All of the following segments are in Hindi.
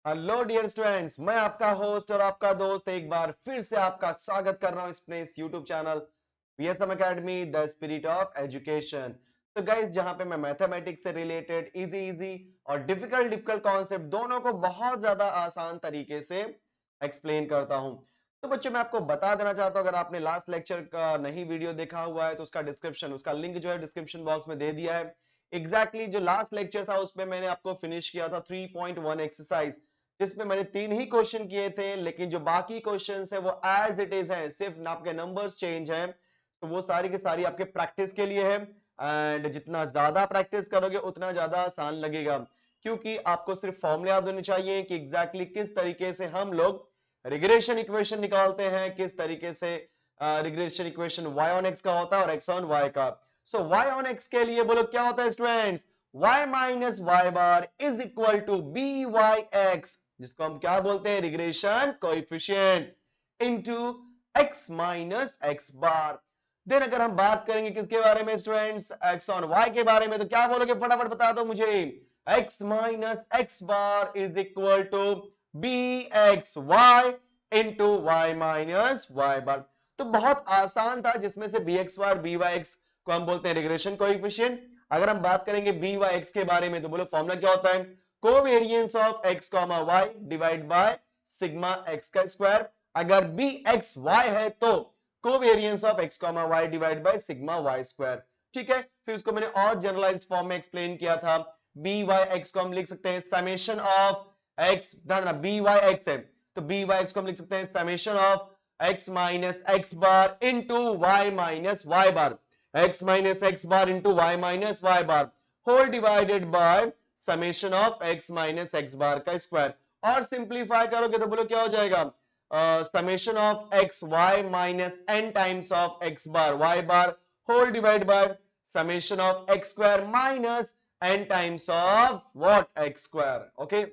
हेलो डियर स्टूडेंट्स, मैं आपका होस्ट और आपका दोस्त एक बार फिर से आपका स्वागत कर रहा हूं अपने इस YouTube channel PSM academy the spirit of education. तो गाइस, जहां पे मैं मैथमेटिक्स से रिलेटेड इजी इजी और डिफिकल्ट डिफिकल्ट कॉन्सेप्ट दोनों को बहुत ज्यादा आसान तरीके से एक्सप्लेन करता हूं। तो बच्चों, मैं आपको बता देना चाहता हूं, अगर आपने लास्ट लेक्चर का नहीं वीडियो देखा हुआ है तो उसका डिस्क्रिप्शन, उसका लिंक जो है डिस्क्रिप्शन बॉक्स में दे दिया है। जो लास्ट लेक्चर था उसमें मैंने आपको फिनिश किया था 3.1 एक्सरसाइज, जिसमें मैंने 3 ही क्वेश्चन किए थे, लेकिन जो बाकी क्वेश्चंस है वो एज इट इज है, सिर्फ आपके नंबर्स चेंज हैं। तो वो सारी की सारी आपके प्रैक्टिस के लिए है, एंड जितना ज्यादा प्रैक्टिस करोगे उतना ज्यादा आसान लगेगा, क्योंकि आपको सिर्फ फॉर्मूले याद होने चाहिए कि एग्जैक्टली किस तरीके से हम लोग रिग्रेशन इक्वेशन निकालते हैं, किस तरीके से regression equation y on x का होता है और x ऑन y का। सो y ऑन x के लिए बोलो क्या होता है students, y minus Y bar is equal to B Y X, जिसको हम क्या बोलते हैं, regression coefficient, into x minus x bar. Then अगर हम बात करेंगे किसके बारे में स्टूडेंट्स, x ऑन y के बारे में, तो क्या बोलोगे, फटाफट बता दो मुझे। x minus x bar is equal to b x y into Y minus Y bar. तो बहुत आसान था, जिसमें से b x bar b Y x को हम बोलते हैं रिग्रेशन कोएफिशिएंट। अगर हम बात करेंगे बी वाई एक्स के बारे में, तो बोलो फॉर्मूला क्या होता है, covariance of x comma y divide by sigma x का स्क्वायर। अगर बी एक्स वाई है तो covariance of x comma y divide by sigma y square. ठीक है, फिर उसको मैंने और जनरलाइज्ड फॉर्म में एक्सप्लेन किया था। बी वाई एक्स को हम लिख सकते हैं समेशन ऑफ x, ध्यान, बी वाई एक्स है तो बी वाई एक्स को हम लिख सकते हैं summation of x minus x bar into Y minus Y bar, x minus x bar into Y minus Y bar whole divided by summation of x minus x bar का स्क्वायर। और सिंप्लीफाई करोगे तो बोलो क्या हो जाएगा, summation of x y minus n times of x bar y bar whole divide by summation of x square minus n times of what, x square. Okay,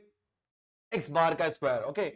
x bar का स्क्वायर। ओके,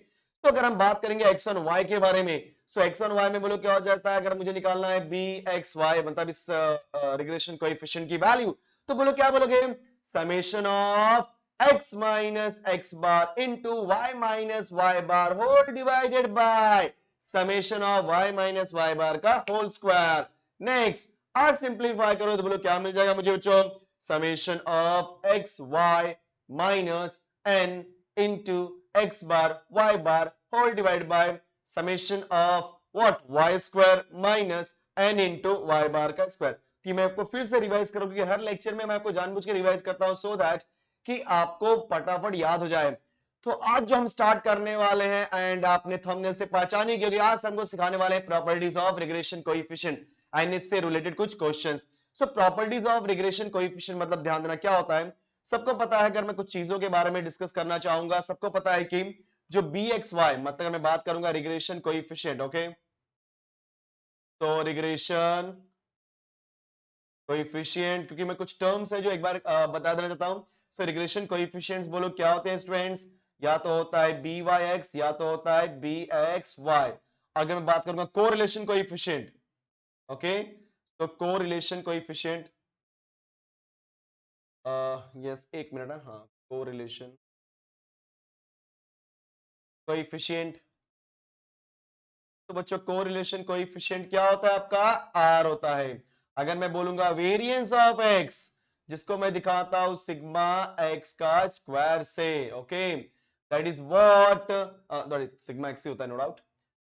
तो अगर हम बात करेंगे x ऑन y के बारे में, सो x ऑन y में बोलो क्या हो जाता है, अगर मुझे निकालना है बी एक्स वाई, मतलब इस रिग्रेशन कोएफिशिएंट की वैल्यू, तो बोलो क्या बोलोगे, summation of x minus x bar into Y minus Y bar whole divided by summation of y minus Y bar का होल स्क्वायर। नेक्स्ट, और सिंप्लीफाई करो तो बोलो क्या मिल जाएगा मुझे बच्चों, summation of x y minus n into x bar y bar whole divided by summation of what, y square minus n into y bar का स्क्वायर। कि मैं आपको फिर से रिवाइज करूं, क्योंकि हर लेक्चर में मैं आपको जानबूझ के रिवाइज करता हूं सो दैट कि आपको फटाफट याद हो जाए। तो आज जो हम स्टार्ट करने वाले हैं, एंड आपने थंबनेल से पहचानी, क्योंकि आज हमको सिखाने वाले हैं properties of regression coefficient and इससे रिलेटेड कुछ questions. So properties of regression coefficient मतलब ध्यान देना क्या होता है, सबको पता है। अगर मैं कुछ चीजों के बारे में डिस्कस करना चाहूंगा, सबको पता है कि जो बी एक्स वाई, मतलब मैं बात करूंगा रिग्रेशन कोएफिशिएंट। ओके, तो रिग्रेशन कोएफिशिएंट, क्योंकि मैं कुछ टर्म्स है जो एक बार बता देना चाहता हूं। सो रिग्रेशन कोएफिशिएंट्स बोलो क्या होते हैं स्टूडेंट्स, या तो होता है बी वाई एक्स या तो होता है बी एक्स वाई। अगर मैं बात करूंगा कोरिलेशन कोएफिशिएंट, ओके, तो कोरिलेशन कोएफिशिएंट, यस एक मिनट, हाँ, कोरिलेशन कोएफिशिएंट। तो बच्चों कोरिलेशन कोएफिशिएंट क्या होता है आपका, आर होता है। अगर मैं बोलूंगा वेरिएंस ऑफ एक्स, जिसको मैं दिखाता हूं सिग्मा एक्स का स्क्वायर से, okay, that is what, sigma x ही होता है, नो डाउट।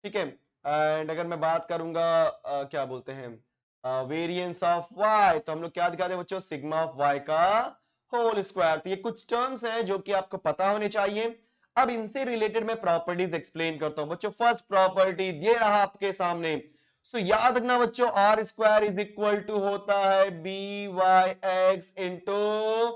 ठीक है, एंड अगर मैं बात करूंगा क्या बोलते हैं वेरिएंस ऑफ वाई, तो हम लोग क्या दिखाते हैं बच्चों, सिग्मा ऑफ वाई का होल स्क्वायर। तो ये कुछ टर्म्स हैं जो कि आपको पता होने चाहिए। अब इनसे रिलेटेड मैं प्रॉपर्टीज एक्सप्लेन करता हूं बच्चों। फर्स्ट प्रॉपर्टी ये रहा आपके सामने। सो याद रखना बच्चों, R square is equal to होता है B Y x into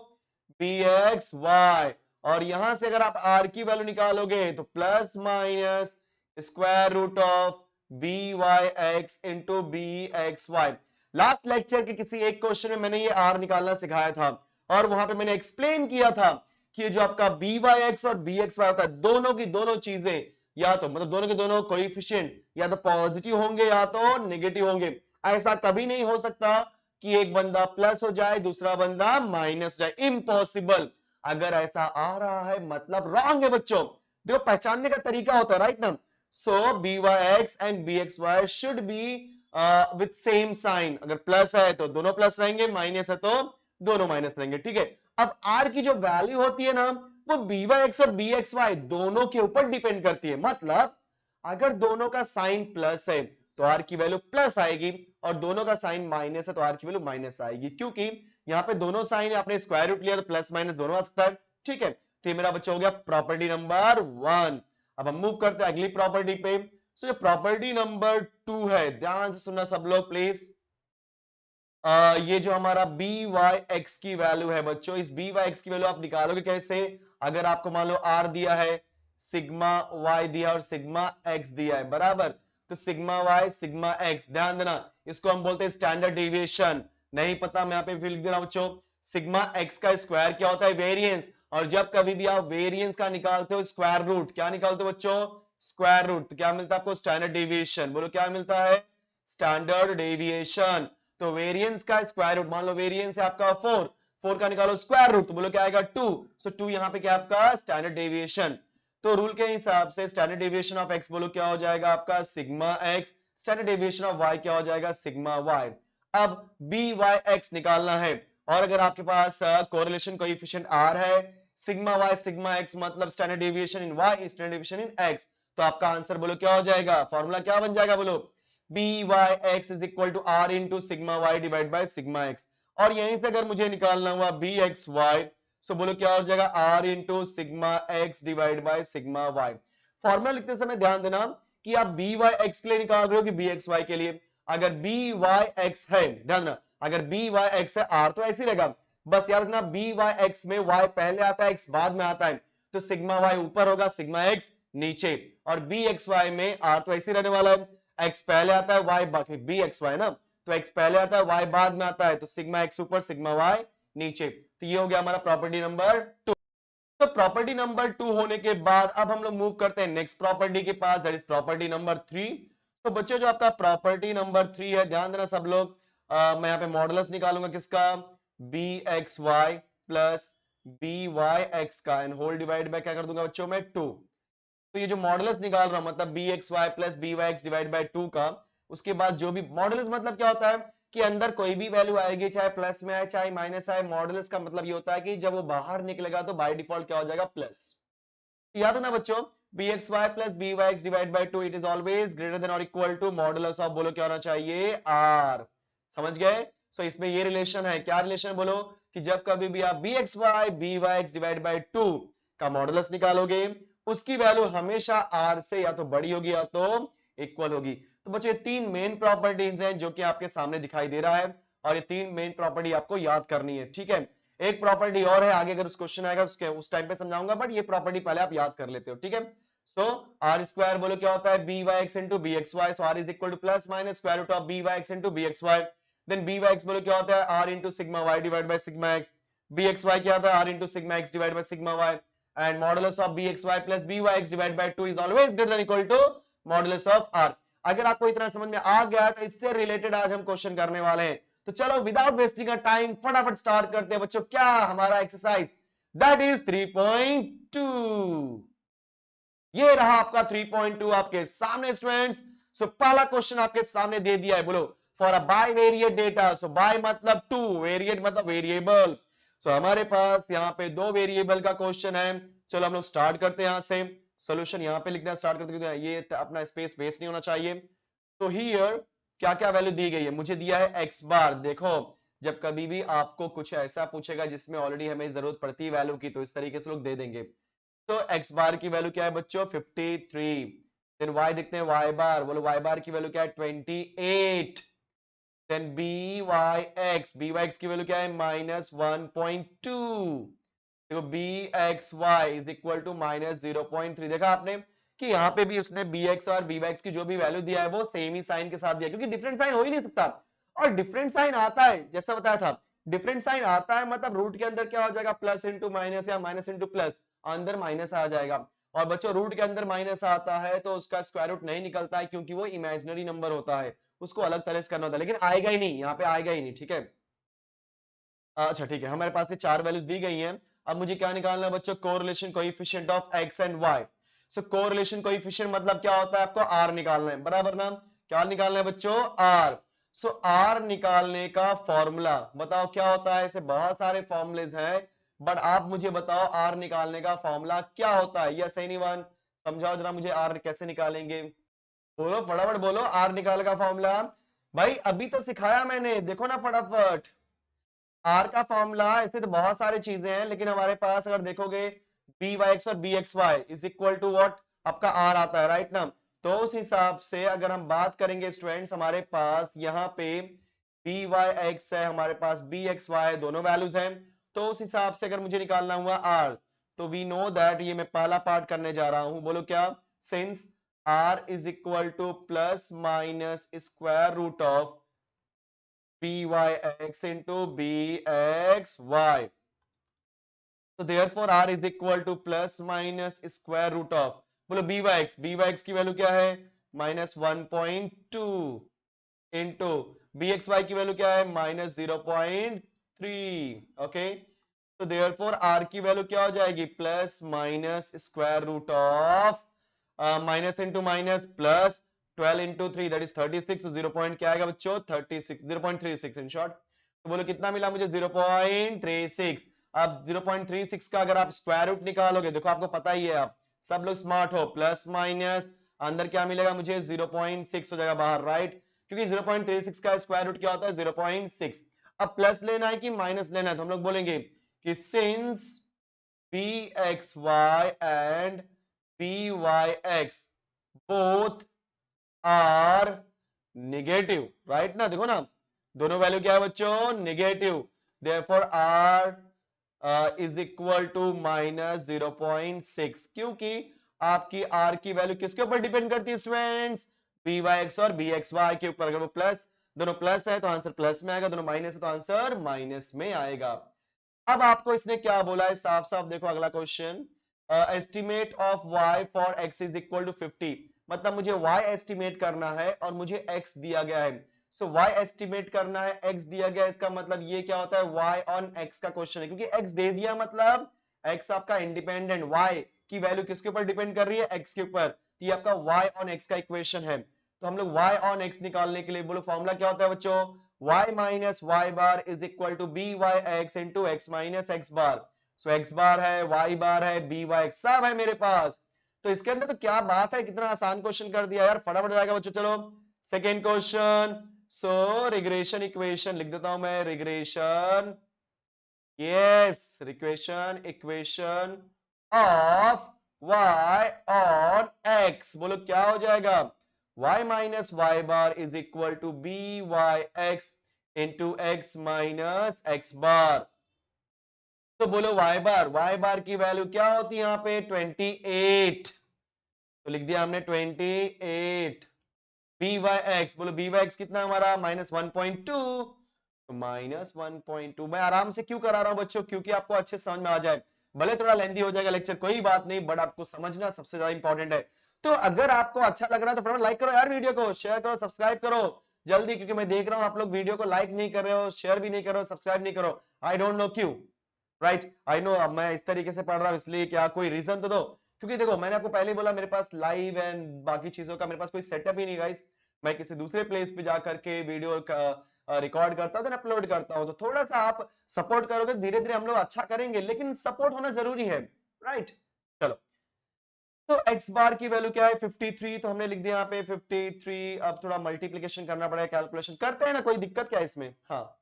B x Y, और यहां से अगर आप आर की वैल्यू निकालोगे तो plus minus square root of B Y x into B x Y. Last lecture के किसी एक क्वेश्चन में मैंने ये आर निकालना सिखाया था, और वहां पे मैंने एक्सप्लेन किया था कि जो आपका बी वाई एक्स और बी एक्स वाई होता है, दोनों की दोनों चीजें या तो मतलब दोनों के दोनों कोएफिशिएंट या तो पॉजिटिव होंगे या तो नेगेटिव होंगे। ऐसा कभी नहीं हो सकता कि एक बंदा प्लस हो जाए दूसरा बंदा माइनस हो जाए, इम्पॉसिबल। अगर ऐसा आ रहा है मतलब रॉन्ग है बच्चों। देखो पहचानने का तरीका होता है, राइट ना। So b Y x and b x y should be with same sign. अगर प्लस है तो दोनों प्लस रहेंगे, माइनस है तो दोनों माइनस रहेंगे, ठीक है। अब आर की जो वैल्यू होती है ना, वो बी वाई एक्स और बी एक्स वाई दोनों के ऊपर डिपेंड करती है। मतलब अगर दोनों का साइन प्लस है तो आर की वैल्यू प्लस आएगी, और दोनों का साइन माइनस है तो आर की वैल्यू माइनस आएगी, क्योंकि यहाँ पे दोनों साइन आपने स्क्वायर रूट लिया तो प्लस माइनस दोनों आ सकता है, ठीक है। तो ये मेरा बच्चा हो गया प्रॉपर्टी नंबर 1। अब हम मूव करते हैं अगली प्रॉपर्टी पे। सो ये प्रॉपर्टी नंबर 2 है, ध्यान से सुनना सब लोग प्लीज। ये जो हमारा बी वाई एक्स की वैल्यू है बच्चों, इस बी वाई एक्स की वैल्यू आप निकालोगे कैसे? अगर आपको मान लो आर दिया है, सिग्मा वाई दिया और सिग्मा एक्स दिया है, बराबर। तो सिग्मा वाई सिग्मा एक्स, ध्यान देना इसको हम बोलते हैं स्टैंडर्ड डेविएशन। नहीं पता मैं यहाँ पे लिख दे रहा हूं बच्चों, सिग्मा एक्स का स्क्वायर क्या होता है? वेरिएंस। और जब कभी भी आप वेरिएंस का निकालते हो स्क्वायर रूट, क्या निकालते हो बच्चों? Square root. तो क्या मिलता है आपको? Standard deviation. बोलो क्या मिलता है? Standard deviation. तो वेरिएंस का स्क्वायर रूट, मान लो वेरिएंस है आपका 4, 4 का निकालो स्क्वायर रूट तो बोलो क्या आएगा? 2। सो 2 यहाँ पे क्या आपका? Standard deviation. तो रूल के हिसाब से स्टैंडर्ड डेविएशन ऑफ एक्स बोलो क्या हो जाएगा आपका? Sigma X. Standard deviation of Y क्या हो जाएगा? Sigma Y. अब बी वाई एक्स निकालना है, और अगर आपके पास कोरिलेशन कोएफिशिएंट आर है, सिग्मा वाई सिग्मा एक्स मतलब standard deviation in Y standard deviation in X, तो आपका आंसर बोलो क्या हो जाएगा? फॉर्मूला क्या बन जाएगा बोलो? B Y x is equal to R into sigma Y divide by sigma X. और यहीं से अगर मुझे निकालना हुआ बी एक्स वाई, सो बोलो क्या हो जाएगा? R into sigma x divide by sigma Y. Formula लिखते समय ध्यान देना कि आप बी वाई एक्स के लिए निकाल रहे हो कि बी एक्स वाई के लिए। अगर बी वाई एक्स है, ध्यान देना, अगर बी वाई एक्स है, आर तो ऐसे ही रहेगा। बस याद रखना बी वाई एक्स में वाई पहले आता है, एक्स बाद में आता है, तो सिग्मा वाई ऊपर होगा, सिग्मा एक्स नीचे। और बी एक्स वाई में आर तो ऐसे ही रहने वाला है, एक्स पहले आता है, वाई बाकी, बी एक्स वाई ना, तो एक्स पहले आता है, वाई बाद में आता है, तो सिग्मा एक्स ऊपर सिग्मा वाई नीचे। तो ये हो गया हमारा प्रॉपर्टी नंबर 2। तो प्रॉपर्टी नंबर 2 होने के बाद अब हम लोग मूव करते हैं नेक्स्ट प्रॉपर्टी के पास, दैट इज प्रॉपर्टी नंबर 3। तो बच्चों जो आपका प्रॉपर्टी नंबर 3 है, ध्यान देना सब लोग, मैं यहाँ पे मॉडुलस निकालूंगा किसका? B x Y plus B Y x का, एंड होल डिवाइड बाय क्या कर दूंगा बच्चों में? 2। तो ये जो मॉडुलस निकाल रहा हूं, मतलब B x Y plus B Y X divide by 2 का, उसके बाद जो भी मॉडुलस, मतलब क्या होता है कि अंदर कोई भी वैल्यू आएगी, चाहे प्लस में आए चाहे माइनस आए, मॉडुलस का मतलब ये होता है कि जब वो बाहर निकलेगा तो बाय डिफॉल्ट क्या हो जाएगा? प्लस। याद है ना बच्चों, B x Y plus B Y X divide by 2 it is always greater than और इक्वल टू मॉडुलस ऑफ, बोलो क्या होना चाहिए? आर। समझ गए? सो इसमें ये रिलेशन है, क्या रिलेशन बोलो? कि जब कभी भी आप B x Y B Y X divide by 2 का मॉडुलस निकालोगे, उसकी वैल्यू हमेशा आर से या तो बड़ी होगी या तो इक्वल होगी। तो बच्चों ये तीन मेन प्रॉपर्टीज हैं जो कि आपके सामने दिखाई दे रहा है, और ये तीन मेन प्रॉपर्टी आपको याद करनी है, ठीक है। एक प्रॉपर्टी और है, आगे अगर उस क्वेश्चन आएगा उसके उस टाइम पे समझाऊंगा, बट ये प्रॉपर्टी पहले आप याद कर लेते हो, ठीक है। सो आर स्क्वायर बोलो क्या होता है? B Y x into B x Y, so R is equal to plus minus square root of B Y x into B x Y. Then B Y X बोलो क्या होता है? R into sigma Y divide by sigma X. B x Y क्या होता है? R into sigma x divide by sigma Y. and modulus of bxy plus byx divided by 2 is always greater than equal to modulus of r। अगर आपको इतना समझ में आ गया तो इससे रिलेटेड आज हम क्वेश्चन करने वाले हैं। तो चलो विदाउट वेस्टिंग अ टाइम फटाफट स्टार्ट करते हैं बच्चों, क्या हमारा एक्सरसाइज, दैट इज 3.2। ये रहा आपका 3.2 आपके सामने स्टूडेंट्स। सो पहला क्वेश्चन आपके सामने दे दिया है, बोलो for a bivariate data. So by मतलब टू, वेरिएट मतलब वेरिएबल। सो हमारे पास यहाँ पे दो वेरिएबल का क्वेश्चन है। चलो हम लोग स्टार्ट करते हैं यहां से, सोल्यूशन यहाँ पे लिखना स्टार्ट करते हैं, ये अपना स्पेस वेस्ट नहीं होना चाहिए। तो हियर क्या क्या वैल्यू दी गई है? मुझे दिया है एक्स बार। देखो जब कभी भी आपको कुछ ऐसा पूछेगा जिसमें ऑलरेडी हमें जरूरत पड़ती है वैल्यू की, तो इस तरीके से लोग दे देंगे। तो x बार की वैल्यू क्या है बच्चों? 53। देन y देखते हैं, y बार, बोलो y बार की वैल्यू क्या है? 28। देन बी वाई एक्स की वैल्यू क्या है? -1.2। देखो B x Y is equal to -0.3। देखा आपने कि यहाँ पे भी उसने बी एक्स और बी वाई एक्स की जो भी वैल्यू दिया है वो सेम ही साइन के साथ दिया, क्योंकि डिफरेंट साइन हो ही नहीं सकता। और डिफरेंट साइन आता है जैसा बताया था, डिफरेंट साइन आता है मतलब रूट के अंदर क्या हो जाएगा? प्लस इंटू माइनस या माइनस इंटू प्लस, अंदर माइनस आ जाएगा। और बच्चों रूट के अंदर माइनस आता है तो उसका स्क्वायर रूट नहीं निकलता है, क्योंकि वो इमेजिनरी नंबर होता है, उसको अलग तरह से करना होता है, लेकिन आएगा ही नहीं, यहाँ पे आएगा ही नहीं, ठीक है। अच्छा ठीक है, हमारे पास ये चार वैल्यूज दी गई हैं। अब मुझे क्या निकालना है बच्चों? Correlation coefficient of X and Y. So correlation coefficient मतलब क्या होता है, आपको आर निकालना है, बराबर ना। क्या निकालना है बच्चों, आर। सो आर निकालने का फॉर्मूला बताओ क्या होता है। ऐसे बहुत सारे फॉर्मूलेज हैं, बट आप मुझे बताओ आर निकालने का फॉर्मूला क्या होता है। यस एनीवन, समझाओ जरा मुझे आर कैसे निकालेंगे। बोलो फटाफट बोलो, आर निकालने का फॉर्मूला। भाई अभी तो सिखाया मैंने, देखो ना फटाफट। आर का फॉर्मूला ऐसे तो बहुत सारी चीजें हैं, लेकिन हमारे पास अगर देखोगे बी वाई एक्स और B x Y is equal to what, आपका आर आता है, राइट ना। तो उस हिसाब से अगर हम बात करेंगे स्टूडेंट्स, हमारे पास यहाँ पे बी वाई एक्स है, हमारे पास बी एक्स वाई दोनों वैल्यूज हैं। तो उस हिसाब से अगर मुझे निकालना हुआ आर, तो वी नो दैट, ये मैं पहला पार्ट करने जा रहा हूं, बोलो क्या। Since R is equal to plus minus square root of byx into bxy. So therefore r is equal to plus minus square root of, बोलो byx की वैल्यू क्या है, -1.2 इंटू bxy की वैल्यू क्या है, -0.3। ओके, तो therefore r की वैल्यू क्या हो जाएगी, plus minus square root of minus into minus plus 12 into 3 that is 36। तो 0 पॉइंट क्या आएगा बच्चों, 36, 0.36 इन शॉर्ट। तो बोलो कितना मिला मुझे, 0.36। अब 0.36 का अगर आप स्क्वायर रूट निकालोगे, देखो आपको पता ही है, आप सब लोग स्मार्ट हो, प्लस माइनस अंदर क्या मिलेगा मुझे, 0.6 हो जाएगा बाहर, राइट। क्योंकि 0.36 का स्क्वायर रूट क्या होता है, 0.6। अब प्लस लेना है कि माइनस लेना है, तो हम लोग बोलेंगे कि since bxy and byx both are negative, right ना। देखो ना दोनों वैल्यू क्या है बच्चों, negative. Therefore r is equal to minus 0.6, क्योंकि आपकी r की वैल्यू किसके ऊपर डिपेंड करती है स्टूडेंट्स, byx और bxy के ऊपर। अगर वो प्लस, दोनों प्लस है तो आंसर प्लस में आएगा, दोनों माइनस है तो आंसर माइनस में आएगा। अब आपको इसने क्या बोला है, साफ साफ देखो अगला question, estimate of y for x is equal to 50। मतलब मुझे y एस्टिमेट करना है और मुझे x दिया गया है। सो y एस्टिमेट करना है, x दिया गया है, इसका मतलब ये क्या होता है, y ऑन x का क्वेश्चन है, क्योंकि x दे दिया मतलब x आपका इंडिपेंडेंट, y की वैल्यू किसके ऊपर डिपेंड कर रही है, x के ऊपर। तो ये आपका y ऑन x का इक्वेशन है। तो हम लोग y ऑन x निकालने के लिए बोलो फॉर्मूला क्या होता है बच्चों, y minus y bar is equal to byx into x minus x bar. So x bar है, y bar है, byx सब है मेरे पास। तो इसके अंदर तो क्या बात है, कितना आसान क्वेश्चन कर दिया यार, फटाफट जाएगा बच्चों। चलो सेकेंड क्वेश्चन। सो रिग्रेशन इक्वेशन लिख देता हूं मैं, regression, yes regression equation of y on x, बोलो क्या हो जाएगा, y minus y bar is equal to byx into x minus x bar। तो बोलो y bar की वैल्यू क्या होती है यहाँ पे, 28। तो लिख दिया हमने 28। byx, बोलो byx कितना हमारा, -1.2। तो -1.2 मैं आराम से क्यों करा रहा हूं बच्चों, क्योंकि आपको अच्छे समझ में आ जाए। भले थोड़ा लेंदी हो जाएगा लेक्चर, कोई बात नहीं, बट आपको समझना सबसे ज्यादा इंपॉर्टेंट है। तो अगर आपको अच्छा लग रहा है तो फटाफट लाइक करो यार, वीडियो को शेयर करो, सब्सक्राइब करो जल्दी, क्योंकि मैं देख रहा हूं आप लोग वीडियो को लाइक नहीं कर रहे हो, शेयर भी नहीं कर रहे हो, सब्सक्राइब नहीं करो। आई डोंट नो क्यों, राइट। आई नो अब मैं इस तरीके से पढ़ रहा हूं इसलिए, क्या कोई रीजन तो दो। क्योंकि देखो मैंने आपको पहले ही बोला, मेरे पास लाइव एंड बाकी चीजों का मेरे पास कोई सेटअप ही नहीं गाइस। मैं किसी दूसरे प्लेस पे जा करके वीडियो रिकॉर्ड करता हूं, अपलोड करता हूं। तो थोड़ा सा आप सपोर्ट करोगे, धीरे धीरे हम लोग अच्छा करेंगे, लेकिन सपोर्ट होना जरूरी है, राइट। चलो, तो x बार की वैल्यू क्या है, 53। तो हमने लिख दिया यहाँ पे 53। अब थोड़ा मल्टीप्लीकेशन करना पड़ेगा, कैलकुलेशन करते हैं ना, कोई दिक्कत क्या है इसमें, हाँ।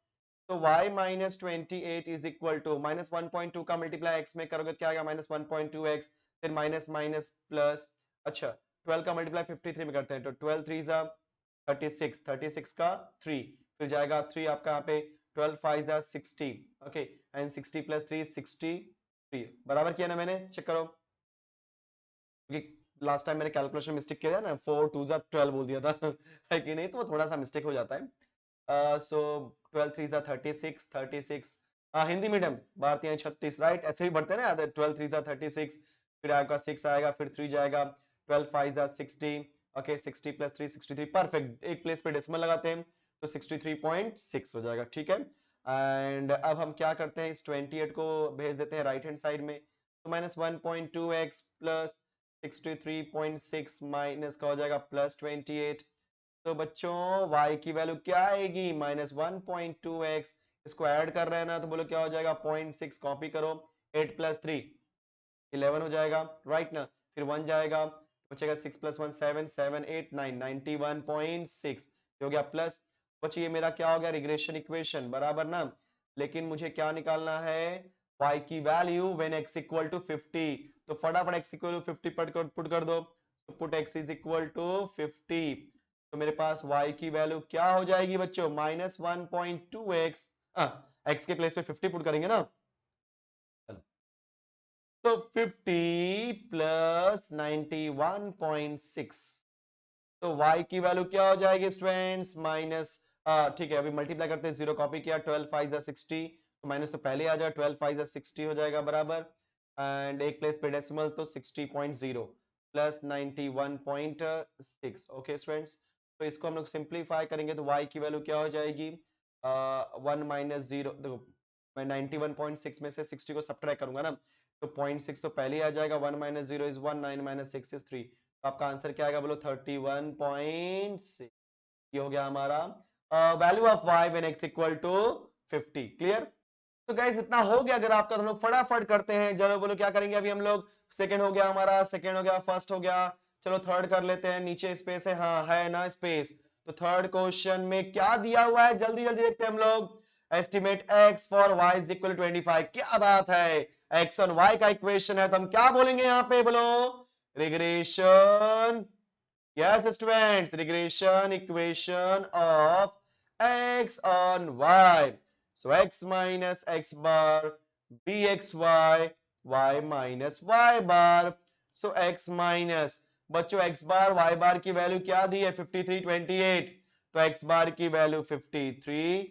तो y minus 28 is equal to -1.2 का मल्टीप्लाई x में करोगे तो क्या आएगा, -1.2x, फिर माइनस माइनस प्लस, अच्छा 12 का मल्टीप्लाई 53 में करते हैं, तो 12 3 जा 36, 36 का 3, फिर जाएगा 3 आपका यहाँ पे, 12 5 जा 60, ओके, एंड 60 प्लस 3 63। बराबर किया ना मैंने, चेक करो, क्योंकि लास्ट टाइम मैंने कैलकुलेशन मिस्टेक किया था ना, 4 2 जा 12 बोल दिया था है कि नहीं, तो वो थोड़ा सा मिस्टेक हो जाता है। सो 12 3 जा 36, 36, हिंदी मीडियम भारतीय 36, राइट, ऐसे ही बढ़ते हैं ना, 12 3 जा 36, फिर आपका 6 आएगा, फिर 3 जाएगा, 12 5 जा 60, ओके, 60 प्लस 3 63, परफेक्ट, एक प्लेस पे डेसिमल लगाते हैं तो 63.6 हो जाएगा, ठीक है। एंड अब हम क्या करते हैं, इस 28 को भेज देते हैं राइट हैंड साइड में, तो -1.2x प्लस 63.6 माइनस का हो जाएगा +28। तो बच्चों y की वैल्यू क्या आएगी -1.2x। इसको ऐड कर रहे हैं ना, तो बोलो क्या हो जाएगा 0.6, कॉपी करो, 8 + 3 11 हो जाएगा, राइट ना। फिर 1 जाएगा, बचेगा 6 + 1 7 7 8 9 91.6 हो गया प्लस। बच्चों ये मेरा क्या हो गया रिग्रेशन इक्वेशन, बराबर ना। लेकिन मुझे क्या निकालना है y की value when x equal to 50। तो फटाफट x इक्वल टू 50 पुट कर दो। तो put x is equal to 50। तो मेरे पास y की वैल्यू क्या हो जाएगी बच्चों -1.2x। x के प्लेस पे 50 पुट करेंगे ना, तो 50 प्लस 91.6। तो y की वैल्यू क्या हो जाएगी स्टूडेंट्स माइनस, ठीक है अभी मल्टीप्लाई करते हैं, 0 कॉपी किया, 12 5 जा 60, तो माइनस तो पहले आ जाए, 12 5 जा 60 हो जाएगा बराबर, एंड एक प्लेस पे डेसिमल, तो 60.0 प्लस 91.6। ओके स्टूडेंट्स, तो इसको हम लोग सिंप्लीफाई करेंगे तो y की वैल्यू क्या हो जाएगी 1 माइनस 0। देखो मैं 91.6 में से 60 को सब्ट्रैक्ट करूंगा ना, तो 0.6 तो पहले ही आ जाएगा, 1 माइनस 0 इज 1, 9 माइनस 6 इज 3। तो आपका आंसर क्या आएगा बोलो 31.6। ये हो गया हमारा value of y when x equal to 50। Clear. तो गाइस इतना हो गया अगर आपका, तो हम लोग फटाफट करते हैं, चलो बोलो क्या करेंगे अभी हम लोग। सेकंड हो गया हमारा, सेकंड हो गया, फर्स्ट हो गया, चलो थर्ड कर लेते हैं। नीचे स्पेस है, हाँ है ना स्पेस। तो थर्ड क्वेश्चन में क्या दिया हुआ है जल्दी जल्दी देखते हैं हम लोग। Estimate x for y is equal to 25। क्या बात है, x और y का इक्वेशन है, तो हम क्या बोलेंगे यहाँ पे बोलो regression. Yes, students, regression equation of x on y. So x minus x bar bxy, y minus y bar. So x minus, बच्चों x bar y bar की वैल्यू क्या दी है 53.28, तो x bar की value 53,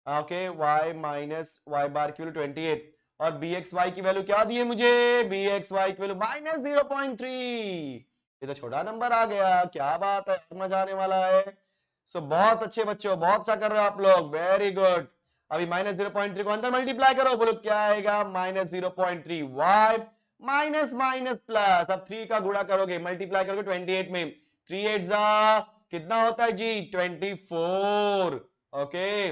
okay, y minus y bar की वैल्यू 28, और bxy की वैल्यू क्या दी है मुझे, bxy की वैल्यू -0.3। ये तो छोटा नंबर आ गया, क्या बात है, मजा आने वाला है। सो बहुत अच्छे बच्चों, बहुत अच्छा कर रहे हो आप लोग, वेरी गुड। अभी -0.3 को अंदर मल्टीप्लाई करो, बोलो क्या आएगा -0.3 y माइनस माइनस प्लस। अब 3 का गुणा करोगे, मल्टीप्लाई करोगे 28 में, 3 8 जा कितना होता है जी 24। ओके,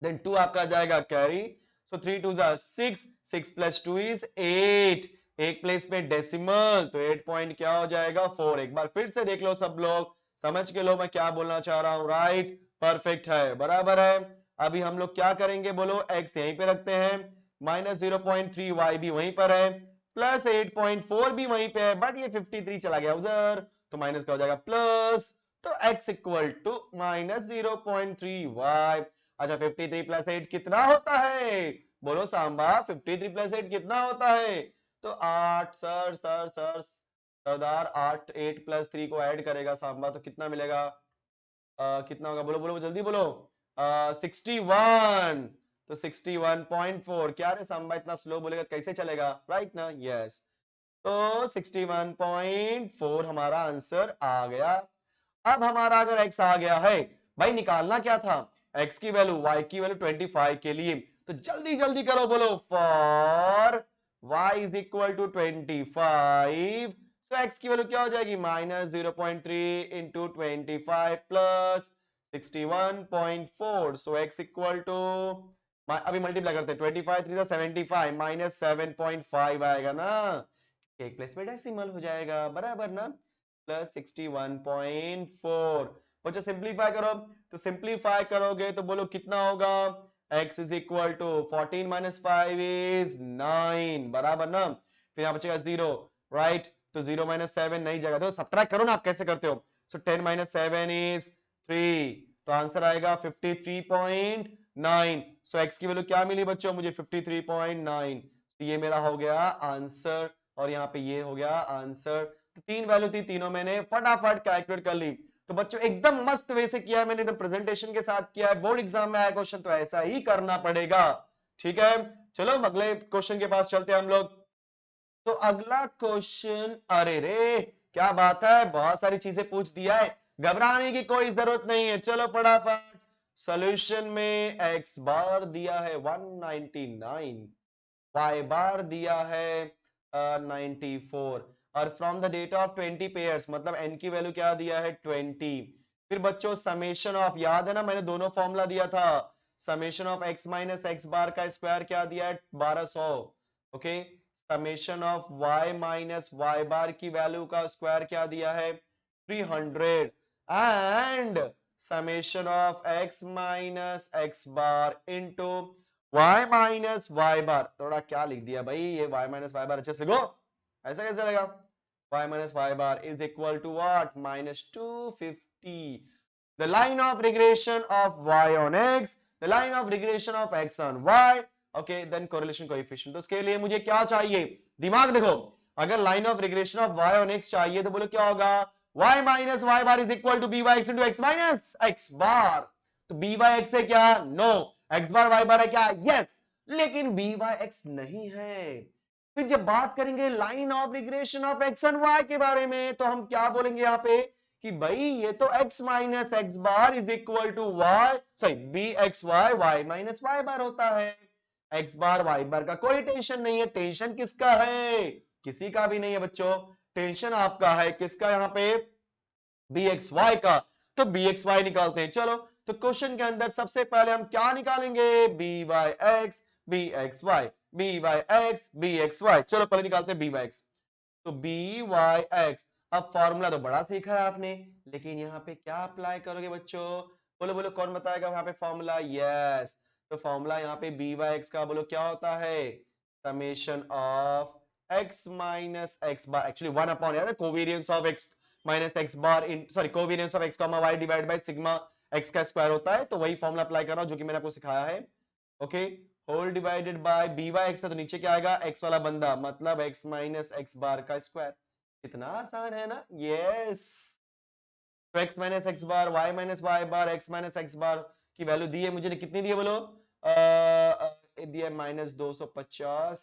देन 2 आपका आ जाएगा कैरी, सो 3 2 जा 6, 6 + 2 इज 8, एक प्लेस में डेसिमल, तो 8 पॉइंट क्या हो जाएगा 4। एक बार फिर से देख लो सब लोग, समझ के लो मैं क्या बोलना चाह रहा हूं, राइट, परफेक्ट है, बराबर है। अभी हम लोग क्या करेंगे बोलो, x यहीं पे रखते हैं, -0.3 y भी वहीं पर है, प्लस 8.4 भी वहीं पे है, बट ये 53 चला गया उधर, तो माइनस का हो जाएगा प्लस, तो x इक्वल टू -0.3 y। अच्छा 53 + 8 कितना होता है, बोलो सांबा 53 + 8 कितना होता है, तो 8 सर सरदार 8 8 + 3 को ऐड करेगा सांबा, तो कितना मिलेगा, कितना होगा बोलो बोलो जल्दी बोलो, 61। तो 61.4, क्या रे सांबा इतना स्लो बोलेगा तो कैसे चलेगा, राइट ना, यस। तो 61.4 हमारा आंसर आ गया। अब हमारा अगर x आ गया है, भाई निकालना क्या था, x की वैल्यू y की वैल्यू 25 के लिए, तो जल्दी जल्दी करो बोलो for y is equal to 25, so x की वैल्यू क्या हो जाएगी -0.3 into 25 plus 61.4, so x equal to, अभी मल्टीप्लाई करते हैं, 25 3 75 -7.5 आएगा ना, एक प्लेस में डेसिमल हो जाएगा, बराबर ना, प्लस 61.4। बच्चों सिंप्लीफाई करो, तो सिंप्लीफाई करोगे तो बोलो कितना होगा, x is equal to 14 - 5 is 9, बराबर ना, फिर यहाँ बचेगा 0, राइट, तो 0 - 7 नहीं जगह, तो सब्ट्रैक्ट करो ना, आप कैसे करते हो, सो 10 - 7 इज 3, तो आंसर आएगा 53.9। सो x की वैल्यू क्या मिली बच्चों मुझे 53.9, तो ये मेरा हो गया आंसर, और यहाँ पे ये हो गया आंसर। तो 3 वैल्यू थी, तीनों मैंने फटाफट कैलकुलेट कर ली। तो बच्चों एकदम मस्त वे से किया है मैंने, एकदम प्रेजेंटेशन के साथ किया है, बोर्ड एग्जाम में आया क्वेश्चन तो ऐसा ही करना पड़ेगा, ठीक है। चलो अगले क्वेश्चन के पास चलते हैं हम लोग। तो अगला क्वेश्चन, अरे रे क्या बात है, बहुत सारी चीजें पूछ दिया है, घबराने की कोई जरूरत नहीं है, चलो फटाफट। सॉल्यूशन में x बार दिया है 199, y बार दिया है 94, और from the data of 20 pairs, मतलब n की वैल्यू क्या दिया है 20। फिर बच्चों समेशन ऑफ, याद है ना मैंने दोनों फॉर्मूला दिया था, summation of x minus x bar का स्क्वायर क्या दिया है 1200। Okay, summation of y minus Y bar की वैल्यू का स्क्वायर क्या दिया है 300 and summation of x minus x bar into y minus Y bar. थोड़ा क्या लिख दिया भाई, ये y माइनस वाई बार अच्छे से लिखो, ऐसा कैसे चलेगा, y minus Y bar is equal to what minus 250। The line of regression of y on x, the line of regression of x on y, okay, then correlation coefficient। तो उसके लिए मुझे क्या चाहिए, दिमाग देखो, अगर line of regression of y on x चाहिए तो बोलो क्या होगा, y minus y bar is equal to by x into x minus x bar। तो b by x है क्या, no, x bar y bar है क्या, yes, लेकिन b by x नहीं है। फिर जब बात करेंगे line of regression of X and Y के बारे में तो हम क्या बोलेंगे यहाँ पे कि भाई ये तो x minus x bar is equal to y, sorry b x y y minus Y bar होता है। x बार वाई बार का कोई टेंशन नहीं है, टेंशन किसका है, किसी का भी नहीं है बच्चों, टेंशन आपका है, किसका यहाँ पे बी एक्स वाई का। तो बी एक्स वाई निकालते हैं, चलो। तो क्वेश्चन के अंदर सबसे पहले हम क्या निकालेंगे, B Y x B x Y, B Y x B x Y, चलो पहले निकालते हैं बी वाई एक्स। तो बी वाई एक्स, अब फॉर्मूला तो बड़ा सीखा है आपने, लेकिन यहाँ पे क्या अप्लाई करोगे बच्चों, बोलो बोलो कौन बताएगा यहाँ पे फॉर्मूला, यस। तो फॉर्मूला यहाँ पे बी वाई एक्स का बोलो क्या होता है, summation of X minus x bar, actually one upon, याद है covariance of X minus x bar in, sorry covariance of X comma Y divide by sigma x का स्क्वायर होता है, तो वही फॉर्मूला अप्लाई कर रहा हूं जो कि मैंने आपको सिखाया है। Okay, whole divided by B Y X है तो नीचे क्या आएगा, एक्स वाला बंदा, मतलब एक्स माइनस एक्स बार का स्क्वायर। कितना आसान है ना, यस। तो एक्स माइनस एक्स बार वाई माइनस वाई बार एक्स माइनस एक्स बार की वैल्यू दी है मुझे, कितनी दी है बोलो, दिया minus 250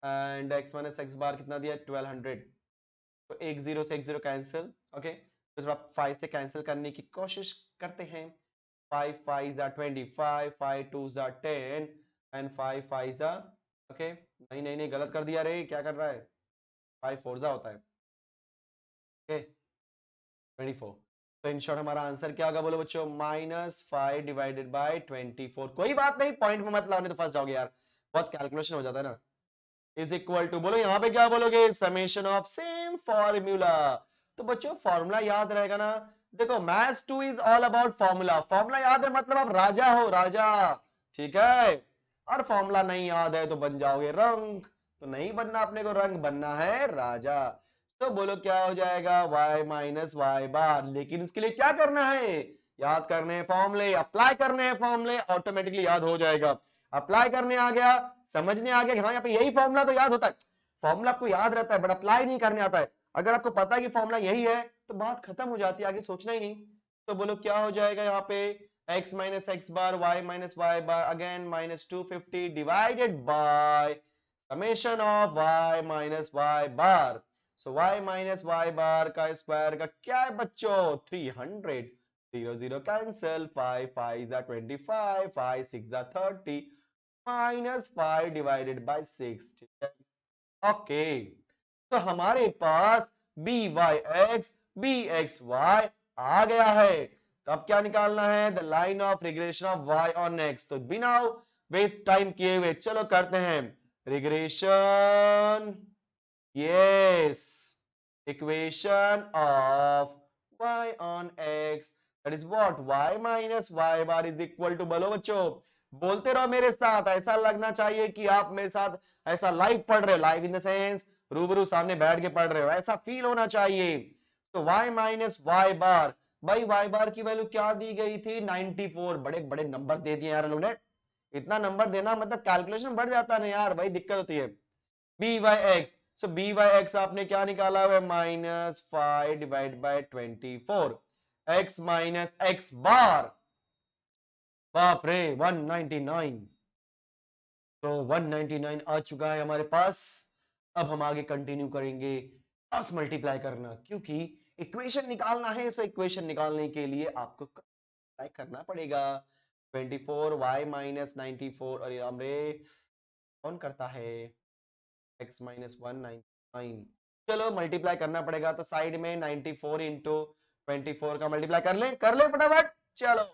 and x minus x bar कितना दिया 1200। तो एक जीरो से एक जीरो कैंसिल, ओके, तो थोड़ा 5 से कैंसिल करने की कोशिश करते हैं। 5 5 are 25, 5 2 are 10 and 5 5 are, okay, नहीं नहीं नहीं गलत कर दिया रे, क्या कर रहा है, 5 4 होता है, ओके 24। तो इन शॉर्ट हमारा आंसर क्या होगा बोलो बच्चों, -5 डिवाइडेड बाय 24। कोई बात नहीं, पॉइंट में मत लाओ नहीं तो फंस जाओगे यार, बहुत कैलकुलेशन हो जाता है ना। इज इक्वल टू, बोलो यहाँ पे क्या बोलोगे, समेशन ऑफ सेम फॉर्मूला। तो बच्चों फॉर्मूला याद रहेगा ना, देखो maths 2 is all about formula, formula याद है मतलब आप राजा हो, राजा, ठीक है। और फॉर्मूला नहीं याद है तो बन जाओगे रंग, तो नहीं बनना अपने को रंग, बनना है राजा। तो बोलो क्या हो जाएगा, y माइनस वाई बार, लेकिन उसके लिए क्या करना है, याद करने हैं फॉर्मूले, अप्लाई करने हैं फॉर्मूले, ऑटोमेटिकली याद हो जाएगा। अप्लाई करने आ गया, समझने आ गया कि हाँ यहाँ पे यही फॉर्मूला तो याद होता है, फॉर्मूला आपको याद रहता है बट अप्लाई नहीं करने आता है। अगर आपको पता है कि फॉर्मूला यही है तो बात खत्म हो जाती है, आगे सोचना ही नहीं। तो बोलो क्या हो जाएगा यहाँ पे, x minus x bar y minus Y bar again minus 250 divided by summation of y minus Y bar. So y minus Y bar का स्क्वायर का क्या है बच्चों 300, 0 0 कैंसिल, 5 5 25, 5 6 30 माइनस 5 डिवाइडेड बाय 6, ठीक है। ओके, तो हमारे पास b Y x B x y आ गया है। तो अब क्या निकालना है, the line of regression of y on x. तो बिना वेस्ट टाइम किए हुए चलो करते हैं regression, yes, equation of y on x, that is what y minus y bar is equal to, बोलो बच्चों, बोलते रहो मेरे साथ, ऐसा लगना चाहिए कि आप मेरे साथ ऐसा लाइव पढ़ रहे हो, लाइव इन द सेंस रूबरू सामने बैठ के पढ़ रहे हो, ऐसा फील होना चाहिए। तो y माइनस वाई बार, भाई y बार की वैल्यू क्या दी गई थी 94, बड़े बड़े नंबर दे दिए यार लोग ने, इतना नंबर देना मतलब कैलकुलेशन बढ़ जाता है ना यार, भाई दिक्कत होती है। B Y x, so b Y x आपने क्या निकाला हुआ है -5 divide by 24, x minus x bar, बाप रे 199। तो 199 आ चुका है हमारे पास। अब हम आगे कंटिन्यू करेंगे क्रॉस मल्टीप्लाई करना, क्योंकि इक्वेशन निकालना है, सो इक्वेशन निकालने के लिए आपको मल्टीप्लाई करना पड़ेगा। 24 y माइनस 94, अरे राम रे कौन करता है, x माइनस 199, चलो मल्टीप्लाई करना पड़ेगा, तो साइड में 94 इंटू 24 का मल्टीप्लाई कर ले फटाफट। चलो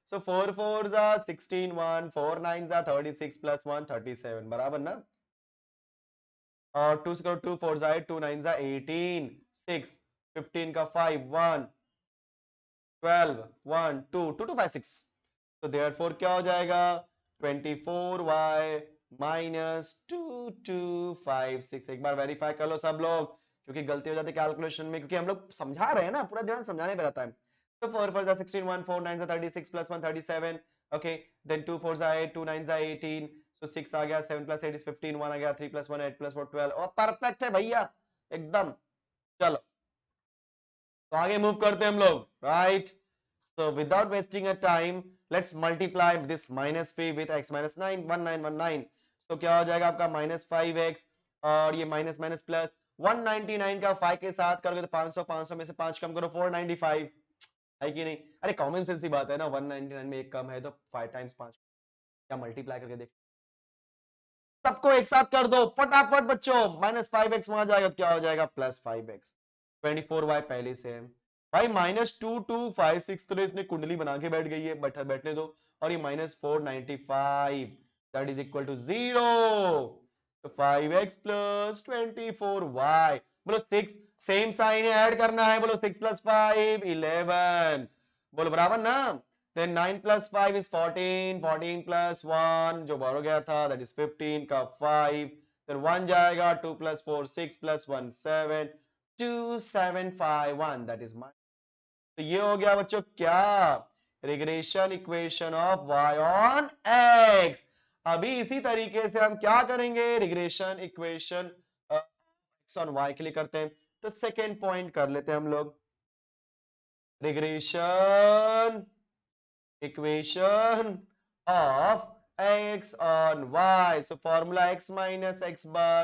सो 4 4 जा 16 1 4 9 जा 36 प्लस 1 37 बराबर ना। और 2 से करो 2 4 जा 8 2 9 जा 18 6 15 का 5 1 12 1 2 2 2 5 6। तो देयरफॉर क्या हो जाएगा 24y माइनस 2256। एक बार वेरीफाई कर लो सब लोग, क्योंकि गलती हो जाती है कैलकुलेशन में, क्योंकि हम लोग समझा रहे हैं ना, पूरा ध्यान समझाने पे रहता है। तो 4 4 जा 16 1 4 9 जा 36 प्लस 1 37। ओके देन 2 4 जा 8 2 9 जा 18। सो 6 आ गया 7 प्लस 8 इज 15 1 आ गया 3 प्लस 1 8 प्लस 4 12। और परफेक्ट है भैया एकदम। चलो तो आगे मूव करते हैं हम लोग, right. So without wasting a time, let's multiply this minus p with x minus 9 1919। तो क्या हो जाएगा आपका माइनस 5x, और ये माइनस माइनस प्लस 199 का 5 के साथ करोगे तो 500 500 में से 5 कम करो 495 है कि नहीं। अरे कॉमन सेंस की बात है ना, 199 में एक कम है तो 5 टाइम्स 5 क्या मल्टीप्लाई करके देख, सबको एक साथ कर दो फटाफट बच्चों। माइनस 5x वहां जाएगा तो क्या हो जाएगा प्लस 5x। 24y पहले से है भाई, माइनस 2256 तो इसने कुंडली बना के बैठ गई है, बैठने दो। और ये minus 495 that is equal to 0। तो 5x प्लस 24y, बोलो 6, सेम साइन है ऐड करना है, बोलो 6 प्लस 5 11, बोलो बराबर ना। then 9 plus 5 is 14 14 plus 1 जो बाहर हो गया था that is 15 का 5, then 1 जाएगा 2 plus 4 6 plus 1 7 2 7 5 1 that is my। तो ये हो गया बच्चों क्या, regression equation of y on x। अभी इसी तरीके से हम क्या करेंगे, regression equation x on y के लिए करते हैं। तो सेकेंड पॉइंट कर लेते हैं हम लोग, regression equation of x on y। So formula x minus x bar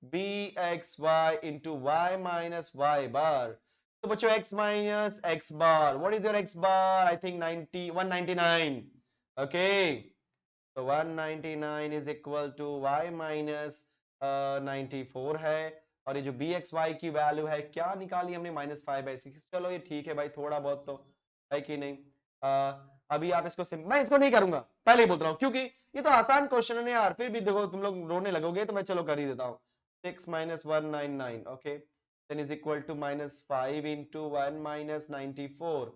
bxy into y minus y bar। तो बच्चों x minus x bar, what is your x bar? I think 199। okay, so 199 is equal to y minus 94 है। और ये जो bxy की वैल्यू है क्या निकाली हमने, माइनस 5/6। चलो ये ठीक है भाई, थोड़ा बहुत तो है कि नहीं। अभी आप इसको मैं इसको नहीं करूंगा, पहले ही बोल रहा हूं, क्योंकि ये तो आसान क्वेश्चन है यार, फिर भी देखो तुम लोग रोने लगोगे तो मैं चलो कर ही देता हूं। 6 minus 199 okay, then is equal to minus 5 into 1 minus 94।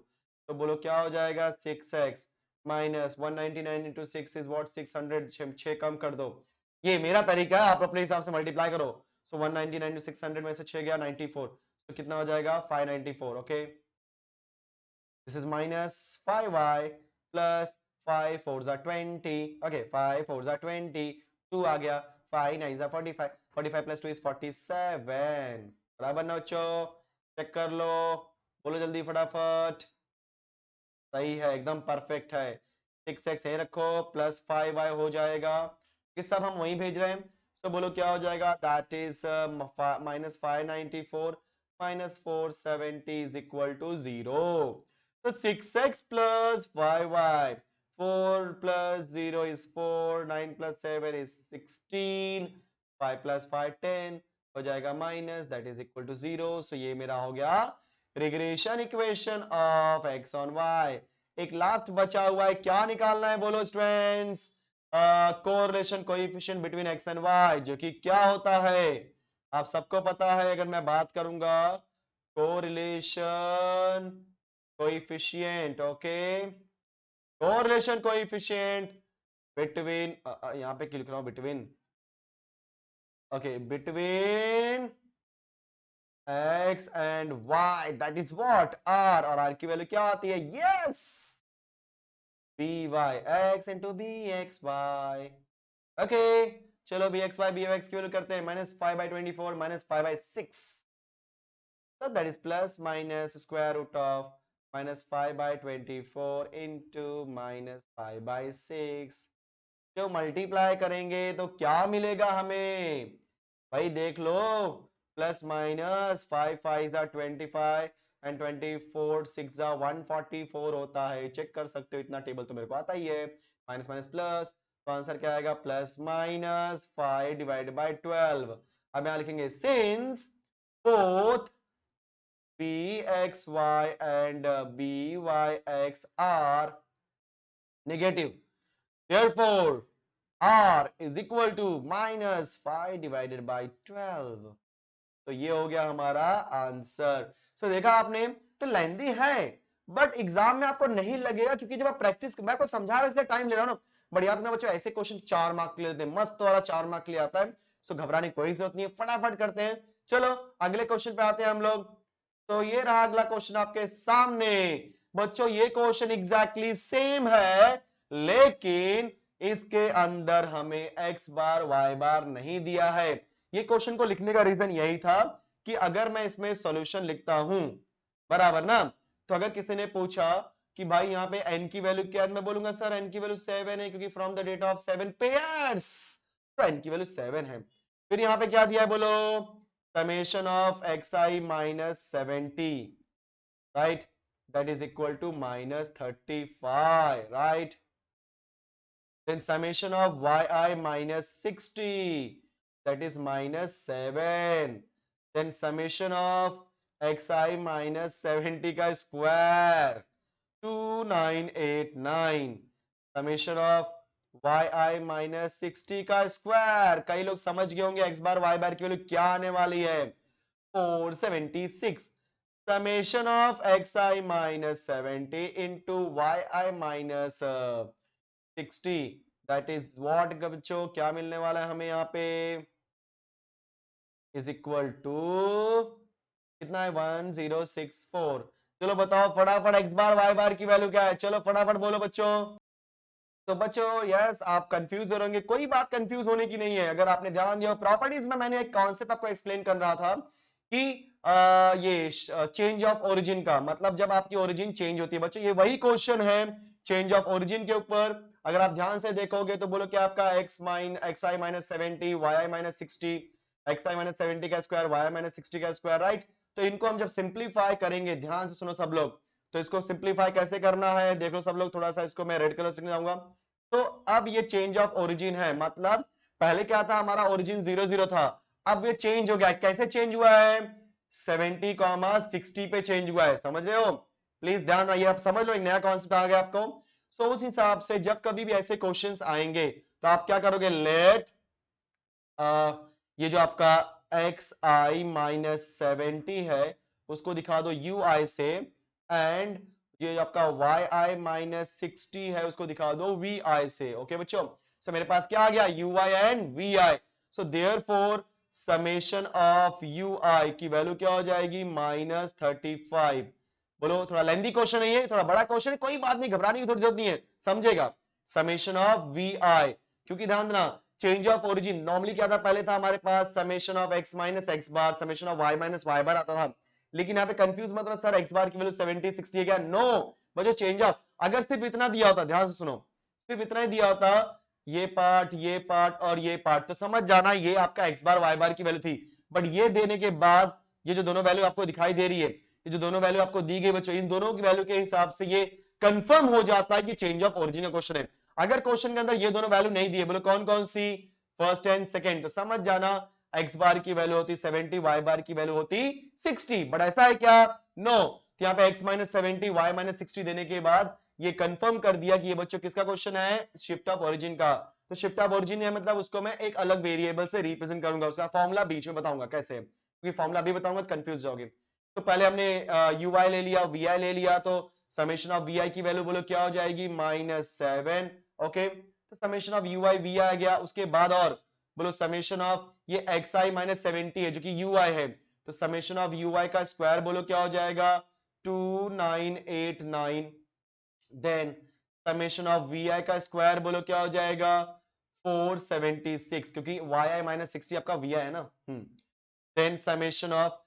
तो बोलो क्या हो जाएगा 6x minus 199 into 6 is what 600। 6 कम कर दो, ये मेरा तरीका है, आप अपने हिसाब से मल्टीप्लाई करो। सो 199 टू 600 में से 6 गया 94, तो कितना हो जाएगा 594। Okay this is minus 5y plus 5 4s are 20। okay 5 4s are 20, 2 आ गया 5 9s are 45, 45 plus 2 is 47। बराबर ना बच्चों, चेक कर लो, बोलो जल्दी फटाफट। सही है एकदम परफेक्ट है। 6x यहीं रखो प्लस 5y हो जाएगा, ये सब हम वहीं भेज रहे हैं। तो बोलो क्या हो जाएगा, that is minus 594 minus 470 is equal to 0। तो 6x plus 5y, 4 plus 0 is 4, 9 plus 7 is 16, 5 plus 5 10 हो जाएगा minus, that is equal to 0। So ये मेरा हो गया regression equation of x on y। एक लास्ट बचा हुआ है, क्या निकालना है बोलो students, correlation coefficient between x and y, जो कि क्या होता है आप सबको पता है। अगर मैं बात करूंगा correlation coefficient, okay correlation coefficient between, यहां पे क्यों लिख रहा हूं between, okay between x and y, that is what r, और r की वैल्यू क्या आती है, yes by x into bxy। Okay चलो bxy bx की वैल्यू करते हैं, minus 5/24 minus 5/6, so that is plus minus square root of minus 5/24 into minus 5/6। जो मल्टीप्लाई करेंगे तो क्या मिलेगा हमें भाई, देख लो, प्लस माइनस 5 5 25 एंड 24 6 144 होता है, चेक कर सकते हो, इतना टेबल तो मेरे को आता ही है। माइनस माइनस प्लस, तो आंसर क्या आएगा प्लस माइनस 5 डिवाइडेड बाय 12। अब यहां लिखेंगे since both bxy and byx are negative. Therefore, r is equal to minus 5 divided by 12. तो ये हो गया हमारा आंसर। सो देखा आपने, तो लेंदी है बट एग्जाम में आपको नहीं लगेगा, क्योंकि जब आप प्रैक्टिस, मैं आपको समझा रहा इसलिए टाइम ले रहा हूं ना। बट याद रखना बच्चों, ऐसे क्वेश्चन 4 मार्क के लिए देते हैं, मस्त वाला 4 मार्क के लिए आता है। सो घबराने की कोई जरूरत नहीं है, फटाफट करते हैं। चलो अगले क्वेश्चन पे आते हैं हम लोग। तो ये रहा अगला क्वेश्चन आपके सामने। बच्चों ये क्वेश्चन एग्जैक्टली सेम है, लेकिन इसके अंदर हमें x बार y बार नहीं दिया है। ये क्वेश्चन को लिखने का रीजन यही था कि अगर मैं इसमें सॉल्यूशन लिखता हूं, बराबर ना, तो अगर किसी ने पूछा कि भाई यहाँ पे n की वैल्यू क्या है, मैं बोलूंगा सर n की वैल्यू 7 है, क्योंकि from the data of 7 pairs, तो n की वैल्यू 7 है। फिर यहाँ पे क्या दिया है बोलो, summation of xi minus 70, right, that is equal to minus 35, right? Then summation of yi minus 60, that is minus 7. Then summation of xi minus 70 का square, 2989. Summation of yi minus 60 का square, कई लोग समझ गए होंगे x बार y बार की वैल्यू क्या आने वाली है, 476. Summation of xi minus 70 into yi minus 60, that is what बच्चों क्या मिलने वाला है हमें यहाँ पे, is equal to कितना है 1064। चलो बताओ फटाफट x बार y बार की वैल्यू क्या है, चलो फटाफट बोलो बच्चों। तो बच्चों यस, आप कंफ्यूज हो रहे, कोई बात कंफ्यूज होने की नहीं है। अगर आपने ध्यान दिया प्रॉपर्टीज में, मैंने एक कॉन्सेप्ट आपको एक्सप्लेन कर रहा था कि ये चेंज ऑफ ओरिजिन का मतलब जब आपकी ओरिजिन चेंज होती है। बच्चों ये वही क्वेश्चन है चेंज ऑफ ओरिजिन के ऊपर। अगर आप ध्यान से देखोगे तो बोलो क्या आपका xi minus 70 yi minus 60, xi minus 70 का स्क्वायर y माइनस 60 का स्क्वायर, राइट। तो इनको हम जब सिंप्लीफाई करेंगे, ध्यान से सुनो सब लोग, तो इसको सिंप्लीफाई कैसे करना है देखो सब लोग, थोड़ा सा इसको मैं रेड कलर से लिखूंगा। तो अब ये चेंज ऑफ ओरिजिन है, मतलब पहले क्या था हमारा ओरिजिन 0 0 था, अब ये चेंज हो गया। कैसे चेंज हुआ है, 70 60 पे चेंज हुआ है, समझ रहे हो। प्लीज ध्यान रखिए, आप समझ लो एक नया कॉन्सेप्ट आ गया आपको। सो उस हिसाब से जब कभी भी ऐसे क्वेश्चंस आएंगे तो आप क्या करोगे, लेट ये जो आपका xi माइनस 70 है उसको दिखा दो ui से, एंड ये आपका yi माइनस 60 है उसको दिखा दो vi से। ओके बच्चों, सो मेरे पास क्या आ गया, ui and vi। So therefore summation of ui की वैल्यू क्या हो जाएगी, माइनस 35। बोलो, थोड़ा लेंदी क्वेश्चन है ये, थोड़ा बड़ा क्वेश्चन है, कोई बात नहीं, घबराने की थोड़ी जरूरत नहीं है, समझेगा। समेशन ऑफ vi, क्योंकि ध्यान देना चेंज ऑफ ओरिजिन नॉर्मली क्या था, पहले था हमारे पास summation of x minus x bar, summation of y minus Y bar आता था। लेकिन यहाँ पे कंफ्यूज मत होना, सर x बार की वैल्यू 70 60 है क्या, नो बच्चों चेंज ऑफ, अगर सिर्फ इतना दिया होता, ध्यान से सुनो, सिर्फ इतना ही दिया होता, ये पार्ट और ये पार्ट, तो समझ जाना ये आपका x बार y बार की वैल्यू थी। बट ये देने के बाद ये जो दोनों वैल्यू आपको दिखाई दे रही है, ये जो दोनों वैल्यू आपको दी गई बच्चों, इन दोनों की वैल्यू के हिसाब से ये कंफर्म हो जाता है कि चेंज ऑफ ओरिजिन का क्वेश्चन है। अगर क्वेश्चन के अंदर ये दोनों वैल्यू नहीं दिए, बोलो कौन कौन सी, फर्स्ट एंड सेकंड, तो समझ जाना x बार की वैल्यू होती 70, y बार की वैल्यू होती 60। बट ऐसा है क्या, नो। तो यहाँ पे x माइनस 70 y माइनस 60 देने के बाद ये कंफर्म कर दिया कि ये बच्चों किसका क्वेश्चन है, शिफ्ट ऑफ ओरिजिन का। तो शिफ्ट ऑफ ओरिजिन है मतलब उसको मैं एक अलग वेरिएबल से रिप्रेजेंट करूंगा, उसका फॉर्मूला बीच में बताऊंगा कैसे, क्योंकि फॉर्मूला भी बताऊंगा तो कंफ्यूज जाओगे। तो पहले हमने ui ले लिया, vi ले लिया, तो समेशन ऑफ vi की वैल्यू बोलो क्या हो जाएगी, -7। ओके, तो समेशन ऑफ ui vi आ गया, उसके बाद और बोलो समेशन ऑफ ये xi माइनस 70 है जो कि ui है, तो समेशन ऑफ ui का स्क्वायर बोलो क्या हो जाएगा, 2989। देन समेशन ऑफ vi का स्क्वायर बोलो क्या हो जाएगा, 476, क्योंकि yi माइनस 60 आपका vi है ना। Then summation of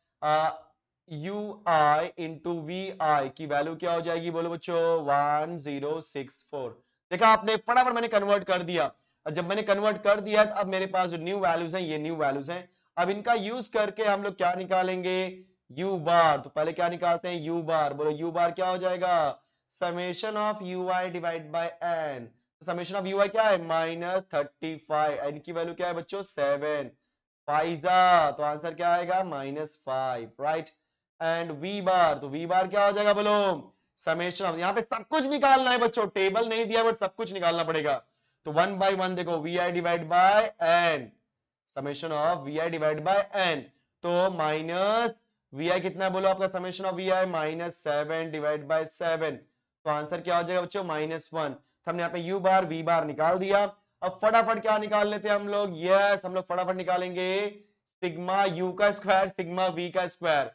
ui into vi की वैल्यू क्या हो जाएगी, बोलो बच्चों 1064। देखा आपने, फटाफट मैंने कन्वर्ट कर दिया। और जब मैंने कन्वर्ट कर दिया तो अब मेरे पास जो न्यू वैल्यूज हैं ये न्यू वैल्यूज हैं। अब इनका यूज करके हम लोग क्या निकालेंगे, u बार। तो पहले क्या निकालते हैं, u बार, बोलो u बार क्या हो जाएगा, summation of ui divide by n। Summation of ui क्या है, -35, n की वैल्यू क्या है बच्चों 7। फाइजा, तो आंसर क्या आएगा -5, राइट। एंड वी बार, तो वी बार क्या हो जाएगा बोलो, समेशन ऑफ, यहाँ पे सब कुछ निकालना है बच्चों, टेबल नहीं दिया बट सब कुछ निकालना पड़ेगा। तो 1 by 1 देखो, V I divide by N, summation of V I divide by N, तो माइनस वी आई कितना है बोलो आपका, summation of V I -7 divide by 7, तो आंसर क्या हो जाएगा बच्चों -1। तो हमने यहाँ पे u बार v बार निकाल दिया। अब फटाफट क्या निकाल लेते हैं हम लोग, यस हम लोग फटाफट निकालेंगे सिग्मा u का स्क्वायर सिग्मा v का स्क्वायर।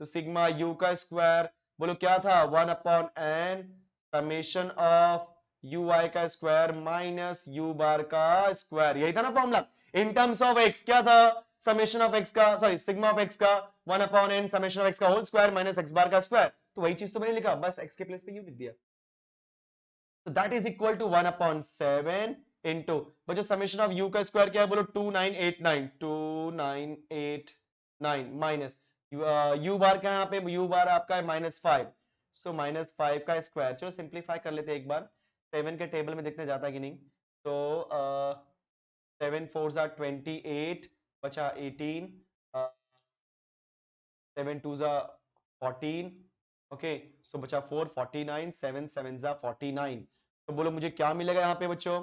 तो सिग्मा u का स्क्वायर बोलो क्या था, 1/n समेशन ऑफ ui का स्क्वायर माइनस u बार का स्क्वायर, यही था ना formula. In terms of x क्या था, समेशन ऑफ x का, सॉरी सिग्मा ऑफ x का 1/n समेशन ऑफ x का whole square minus x bar का स्क्वायर, तो वही चीज तो मैंने लिखा, बस x के प्लेस पे u लिख दिया। तो that is equal to 1/7 into, बच्चों समेशन ऑफ u का स्क्वायर क्या है बोलो, 2989 माइनस u बार का, यहाँ पे u बार आपका है -5, सो -5 का स्क्वायर। चलो सिंप्लीफाई कर लेते हैं एक बार, 7 के टेबल में देखने जाता है कि नहीं। तो 7 4 are 28, बचा 18, 7 2 are 14, ओके सो बचा 4 49, 7 7 are 49। तो बोलो मुझे क्या मिलेगा यहाँ पे बच्चों,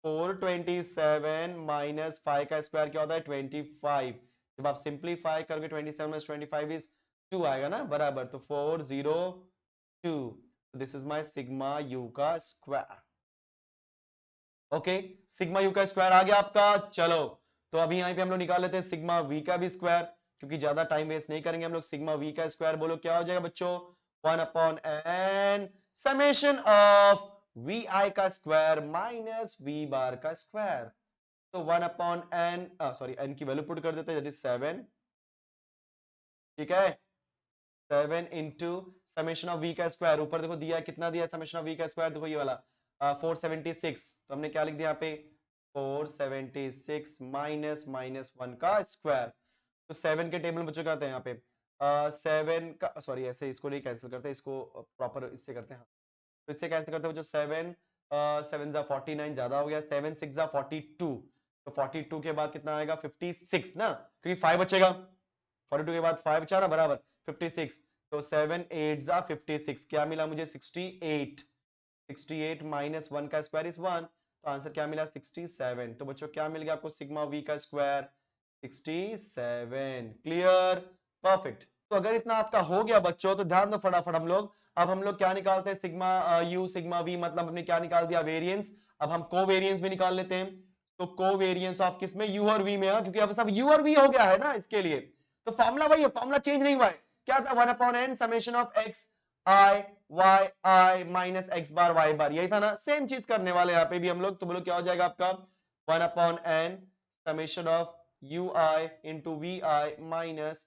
427 माइनस 5 का स्क्वायर क्या होता है 25। जब आप सिंप्लीफाई करोगे 27 माइनस 25 इज 2 आएगा ना बराबर, तो 402, this is my sigma you का स्क्वायर। ओके सिग्मा यू का स्क्वायर आ गया आपका। चलो तो अभी यहाँ पे हम लोग निकाल लेते हैं सिग्मा वी का भी स्क्वायर, क्योंकि ज्यादा टाइम वेस्ट नहीं करेंगे हम लोग। सिग्मा वी का स्क्वायर बोलो क्या हो जाएगा बच्चों, 1/n समेशन ऑफ वी आई का स्क्वायर माइनस वी बार का स्क्वायर। तो 1/n, सॉरी n की वैल्यू पुट कर देते हैं, दैट इज 7, ठीक है 7 इंटू समेशन ऑफ वी का स्क्वायर, ऊपर देखो दिया कितना दिया समेशन ऑफ वी का स्क्वायर, देखो ये वाला 476, तो हमने क्या लिख दिया यहाँ पे 476 माइनस -1 का स्क्वायर। तो 7 के टेबल में बच्चों क्या आते हैं यहाँ पे 7 का, सॉरी ऐसे इसको नहीं कैंसिल करते, इसको प्रॉपर इससे करते हैं, तो इससे कैंसिल करते हैं बच्चों, 7 7 जा 49 ज्यादा हो गया, 7 6 जा 42, तो 42 के बाद कितना आएगा 56 ना, क्योंकि 5 बचेगा, 42 के बाद 5 बचा ना बराबर 56, तो 7 8 जा 56, क्या मिला मुझे 68, 68 माइनस 1 का स्क्वायर इज 1, तो आंसर क्या मिला 67। तो बच्चों क्या मिल गया आपको, सिग्मा वी का स्क्वायर 67, क्लियर परफेक्ट। तो अगर इतना आपका हो गया बच्चों, तो ध्यान दो फटाफट हम लोग, अब हम लोग क्या निकालते हैं, सिग्मा यू सिग्मा वी, मतलब हमने क्या निकाल दिया वेरिएंस, अब हम कोवेरिएंस भी निकाल लेते हैं। तो कोवेरिएंस ऑफ किसमें, यू और वी में, क्योंकि अब सब यू और वी हो गया है ना इसके लिए, तो फॉर्मूला वही है, फॉर्मूला चेंज नहीं हुआ है, क्या था 1/n summation of x i y i minus x bar y बार, यही था ना, सेम चीज करने वाले यहाँ पे भी हम लोग। तो बोलो क्या हो जाएगा आपका 1/n summation of u i into v i minus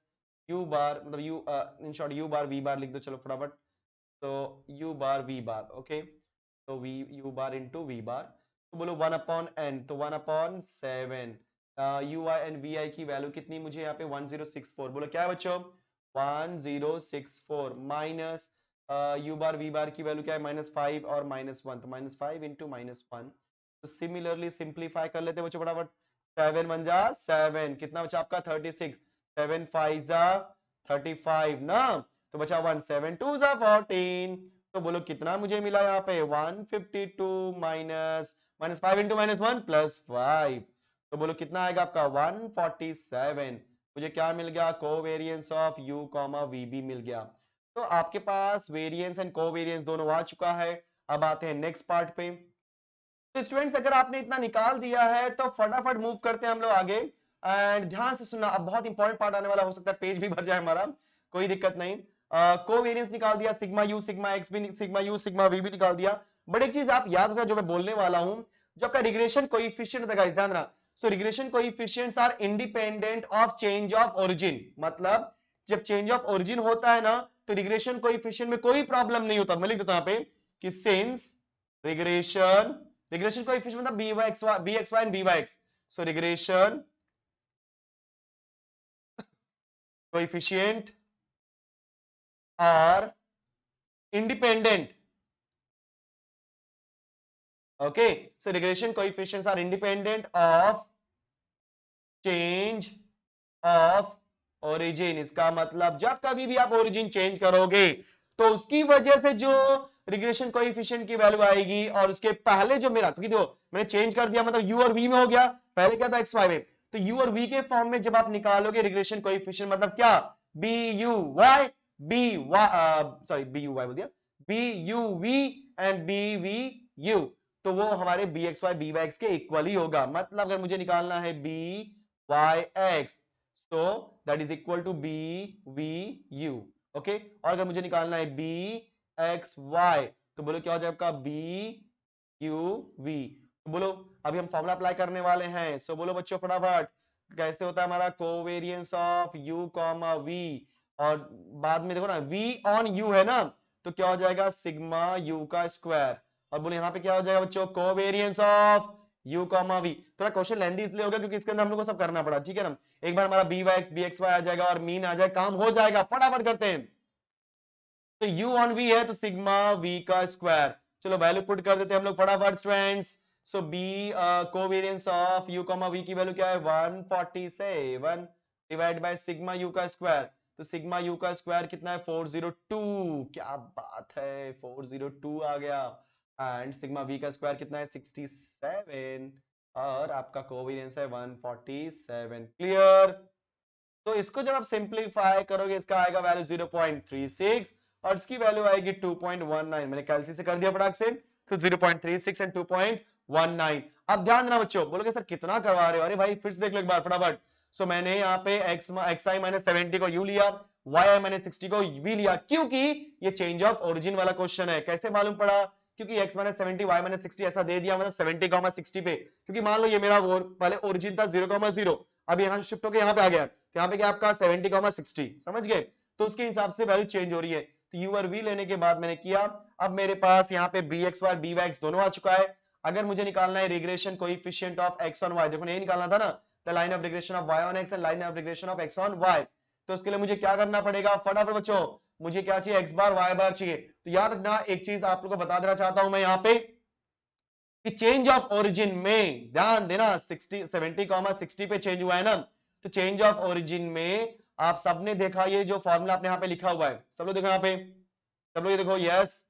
u bar, मतलब u in short u bar v bar लिख दो चलो फटाफट, तो u bar v bar, okay तो v u bar into v bar, तो बोलो 1/n, तो 1/7 u i and v i की वैल्यू कितनी मुझे यहाँ पे 1064, बोलो क्या है बच्चों 1064 माइनस u बार v बार की वैल्यू क्या है -5 और -1, तो -5 इंटू -1, तो सिमिलरली सिंप्लीफाई कर लेते हैं बच्चों फटाफट, 7 1 जा 7, कितना बचा आपका 36, 7 5 जा 35 ना, तो बचा 1 7 2 जा 14, तो बोलो कितना मुझे मिला यहाँ पे 152 माइनस -5 इंटू -1 प्लस 5, तो बोलो कितना आएगा आपका 147। मुझे क्या मिल गया, covariance of u comma v मिल गया। तो आपके पास वेरिएंस एंड कोवेरिएंस दोनों आ चुका है। अब आते हैं नेक्स्ट पार्ट पे। तो स्टूडेंट्स अगर आपने इतना निकाल दिया है तो फटाफट मूव करते हैं हम लोग आगे, एंड ध्यान से सुनना, अब बहुत इंपॉर्टेंट पार्ट आने वाला, हो सकता है पेज भी भर जाए हमारा, कोई दिक्कत नहीं। कोवेरिएंस निकाल दिया, सिग्मा यू सिग्मा एक्स भी, सिग्मा यू सिग्मा वी भी निकाल दिया। बट एक चीज आप याद रखना जो मैं बोलने वाला हूं, जो आपका रिग्रेशन कोएफिशिएंट होता है ध्यान रखना, so regression coefficients are independent of change of origin, मतलब जब चेंज ऑफ ओरिजिन होता है ना, तो रिग्रेशन कोएफिशिएंट में कोई प्रॉब्लम नहीं होता। मैं लिख देता हूं यहाँ पे कि सिंस रिग्रेशन कोएफिशिएंट मतलब bxy and byx, so regression coefficient are independent, okay, so regression coefficients are independent of change of origin. इसका मतलब जब कभी भी आप ओरिजिन चेंज करोगे तो उसकी वजह से जो रिग्रेशन कोएफिशिएंट की वैल्यू आएगी और उसके पहले जो मेरा, क्योंकि देखो मैंने चेंज कर दिया मतलब u और v में हो गया, पहले क्या था x y में, तो u और v के फॉर्म में जब आप निकालोगे रिग्रेशन कोएफिशिएंट मतलब क्या, b u y बोल दिया, b u v and b v u, तो वो हमारे bxy by के इक्वल ही होगा। मतलब अगर मुझे निकालना है byx, so that is equal to bvu, okay. और अगर मुझे निकालना है bxy तो बोलो क्या हो जाएगा buv, तो बोलो अभी हम फॉर्मूला अप्लाई करने वाले हैं। सो बोलो बच्चों फटाफट, कैसे होता है हमारा covariance of u comma v, और बाद में देखो ना v ऑन u है ना, तो क्या हो जाएगा सिग्मा u का स्क्वायर, और बोले यहाँ पे क्या हो जाएगा बच्चों covariance of u comma v। थोड़ा क्वेश्चन लेंथी इसलिए होगा क्योंकि इसके अंदर हम लोग को सब करना पड़ा, ठीक है ना। एक बार हमारा bxy आ जाएगा और मीन आ जाएगा, काम हो जाएगा, फटाफट करते हैं। तो u ऑन v है तो सिग्मा v का स्क्वायर, चलो वैल्यू पुट कर देते हैं हम लोग फटाफट students. So b covariance of u comma v की वैल्यू क्या है 147 डिवाइड बाय सिग्मा u का स्क्वायर, तो सिग्मा u का स्क्वायर कितना है 402, क्या बात है 402 आ गया, एंड सिग्मा v का स्क्वायर कितना है 67, और आपका कोवेरियंस है 147। क्लियर। तो इसको जब आप सिंपलीफाई करोगे इसका आएगा वैल्यू 0.36 और इसकी वैल्यू आएगी 2.19, मैंने कैलसी से कर दिया फटाक से, तो 0.36 एंड 2.19। अब ध्यान देना बच्चों, बोलोगे सर कितना करवा रहे हो, अरे भाई फिर से देख लो एक बार फटाफट। सो मैंने यहाँ पे xi माइनस 70 को u लिया, yi माइनस 60 को v लिया, क्योंकि ये चेंज ऑफ ओरिजिन वाला क्वेश्चन है। कैसे मालूम पड़ा, क्योंकि x माइनस 70 y माइनस 60 ऐसा दे दिया, मतलब 70, 60 पे, क्योंकि मान लो ये मेरा पहले ओरिजिन था 0,0, अब यहाँ शिफ्ट होकर यहाँ पे आ गया, तो यहाँ पे क्या आपका 70,60, समझ गए, तो उसके हिसाब से वैल्यू चेंज हो रही है। तो u और v लेने के बाद मैंने किया, अब मेरे पास यहाँ पे bxy और byx दोनों आ चुका है। अगर मुझे निकालना है regression coefficient of x on y, देखो नहीं निकालना था ना, the line of regression of y on x and line of regression of x on y, तो उसके लिए मुझे क्या करना पड़ेगा फटाफट बच्चों, मुझे क्या चाहिए x बार y बार चाहिए। तो याद रखना एक चीज आप लोगों को बता देना चाहता हूं मैं यहाँ पे कि चेंज ऑफ ओरिजिन में ध्यान देना, 70,60 पे चेंज हुआ है ना, तो चेंज ऑफ ओरिजिन में आप सबने देखा ये जो फॉर्मूला आपने यहाँ पे लिखा हुआ है, सब लोग देखो यहाँ पे, सब लोग ये देखो, यस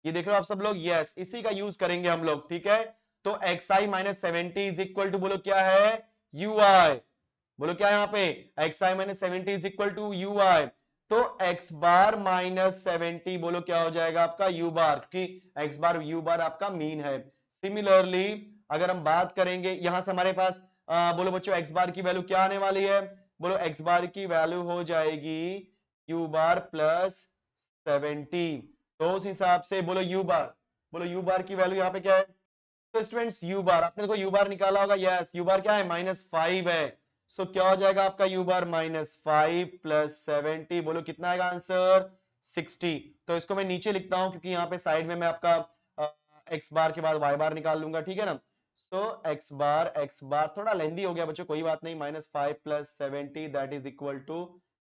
ये देख रहे हो आप सब लोग, यस इसी का यूज करेंगे हम लोग, ठीक है। तो xi minus 70 is equal to बोलो क्या है ui, बोलो क्या है यहाँ पे xi minus 70 is equal to ui, तो x बार माइनस 70 बोलो क्या हो जाएगा आपका u बार, क्योंकि x बार u बार आपका मीन है। सिमिलरली अगर हम बात करेंगे यहां से हमारे पास बोलो बच्चों x बार की वैल्यू क्या आने वाली है, बोलो x बार की वैल्यू हो जाएगी u बार प्लस 70, तो उस हिसाब से बोलो u बार, बोलो u बार की वैल्यू यहाँ पे क्या है, तो स्टूडेंट्स u बार आपने देखो u बार निकाला होगा, यस u बार क्या है -5 है, सो क्या हो जाएगा आपका u बार -5 प्लस 70, बोलो कितना आएगा आंसर 60। तो इसको मैं नीचे लिखता हूं क्योंकि यहाँ पे साइड में मैं आपका x बार के बाद y बार निकाल लूंगा, ठीक है ना। सो x बार थोड़ा लेंदी हो गया बच्चों, कोई बात नहीं, -5 plus 70 that is equal to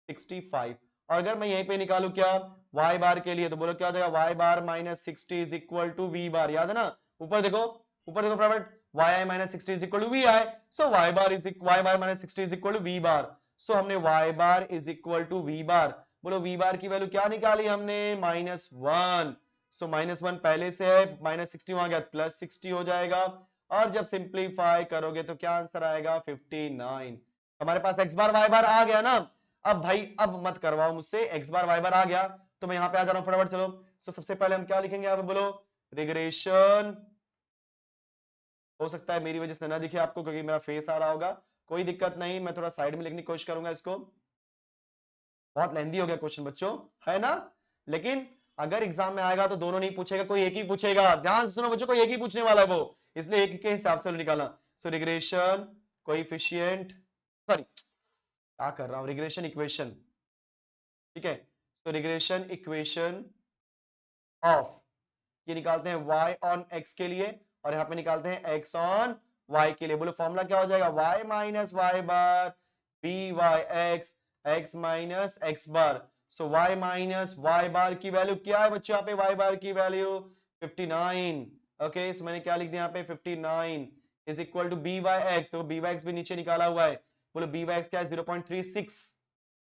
65। और अगर मैं यहीं पे निकालू क्या y बार के लिए, तो बोलो क्या हो जाएगा y bar -60 is equal to v bar, याद है ना, ऊपर देखो फटाफट, yi minus 60 is equal to vi, so y bar minus 60 is equal to v bar, so हमने y bar is equal to v bar, बोलो v bar की वैल्यू क्या निकाली हमने -1, so -1 पहले से है, -60 वहां गया +60 हो जाएगा, और जब सिंप्लीफाई करोगे तो क्या आंसर आएगा 59। हमारे पास x बार y बार आ गया ना, अब भाई अब मत करवाओ मुझसे, x बार y बार आ गया तो मैं यहाँ पे आ जा रहा हूँ फटाफट, चलो। सो सबसे पहले हम क्या लिखेंगे यहाँ पे, बोलो रिग्रेशन, हो सकता है मेरी वजह से ना दिखे आपको क्योंकि मेरा फेस आ रहा होगा, कोई दिक्कत नहीं, मैं थोड़ा साइड में लिखने की कोशिश करूंगा इसको, बहुत लेंदी हो गया क्वेश्चन बच्चों, है ना। लेकिन अगर एग्जाम में आएगा तो दोनों नहीं पूछेगा, कोई एक ही पूछेगा, ध्यान से सुनो बच्चों, कोई एक ही पूछने वाला है वो, इसलिए एक के हिसाब से निकालना। सो रिग्रेशन कोएफिशिएंट, सॉरी क्या कर रहा हूं, रिग्रेशन इक्वेशन, ठीक है। सो रिग्रेशन इक्वेशन ऑफ, ये निकालते हैं y ऑन x के लिए, और यहाँ पे निकालते हैं x ऑन y के लिए, बोलो फॉर्मूला क्या हो जाएगा y minus y bar by x minus x bar, so y minus y बार की वैल्यू क्या है बच्चों, यहाँ पे y बार की वैल्यू 59, ओके, सो मैंने क्या लिख दिया यहाँ पे 59 is equal to b by x, तो b by x भी नीचे निकाला हुआ है, बोलो बी वाई एक्स क्या है 0.36,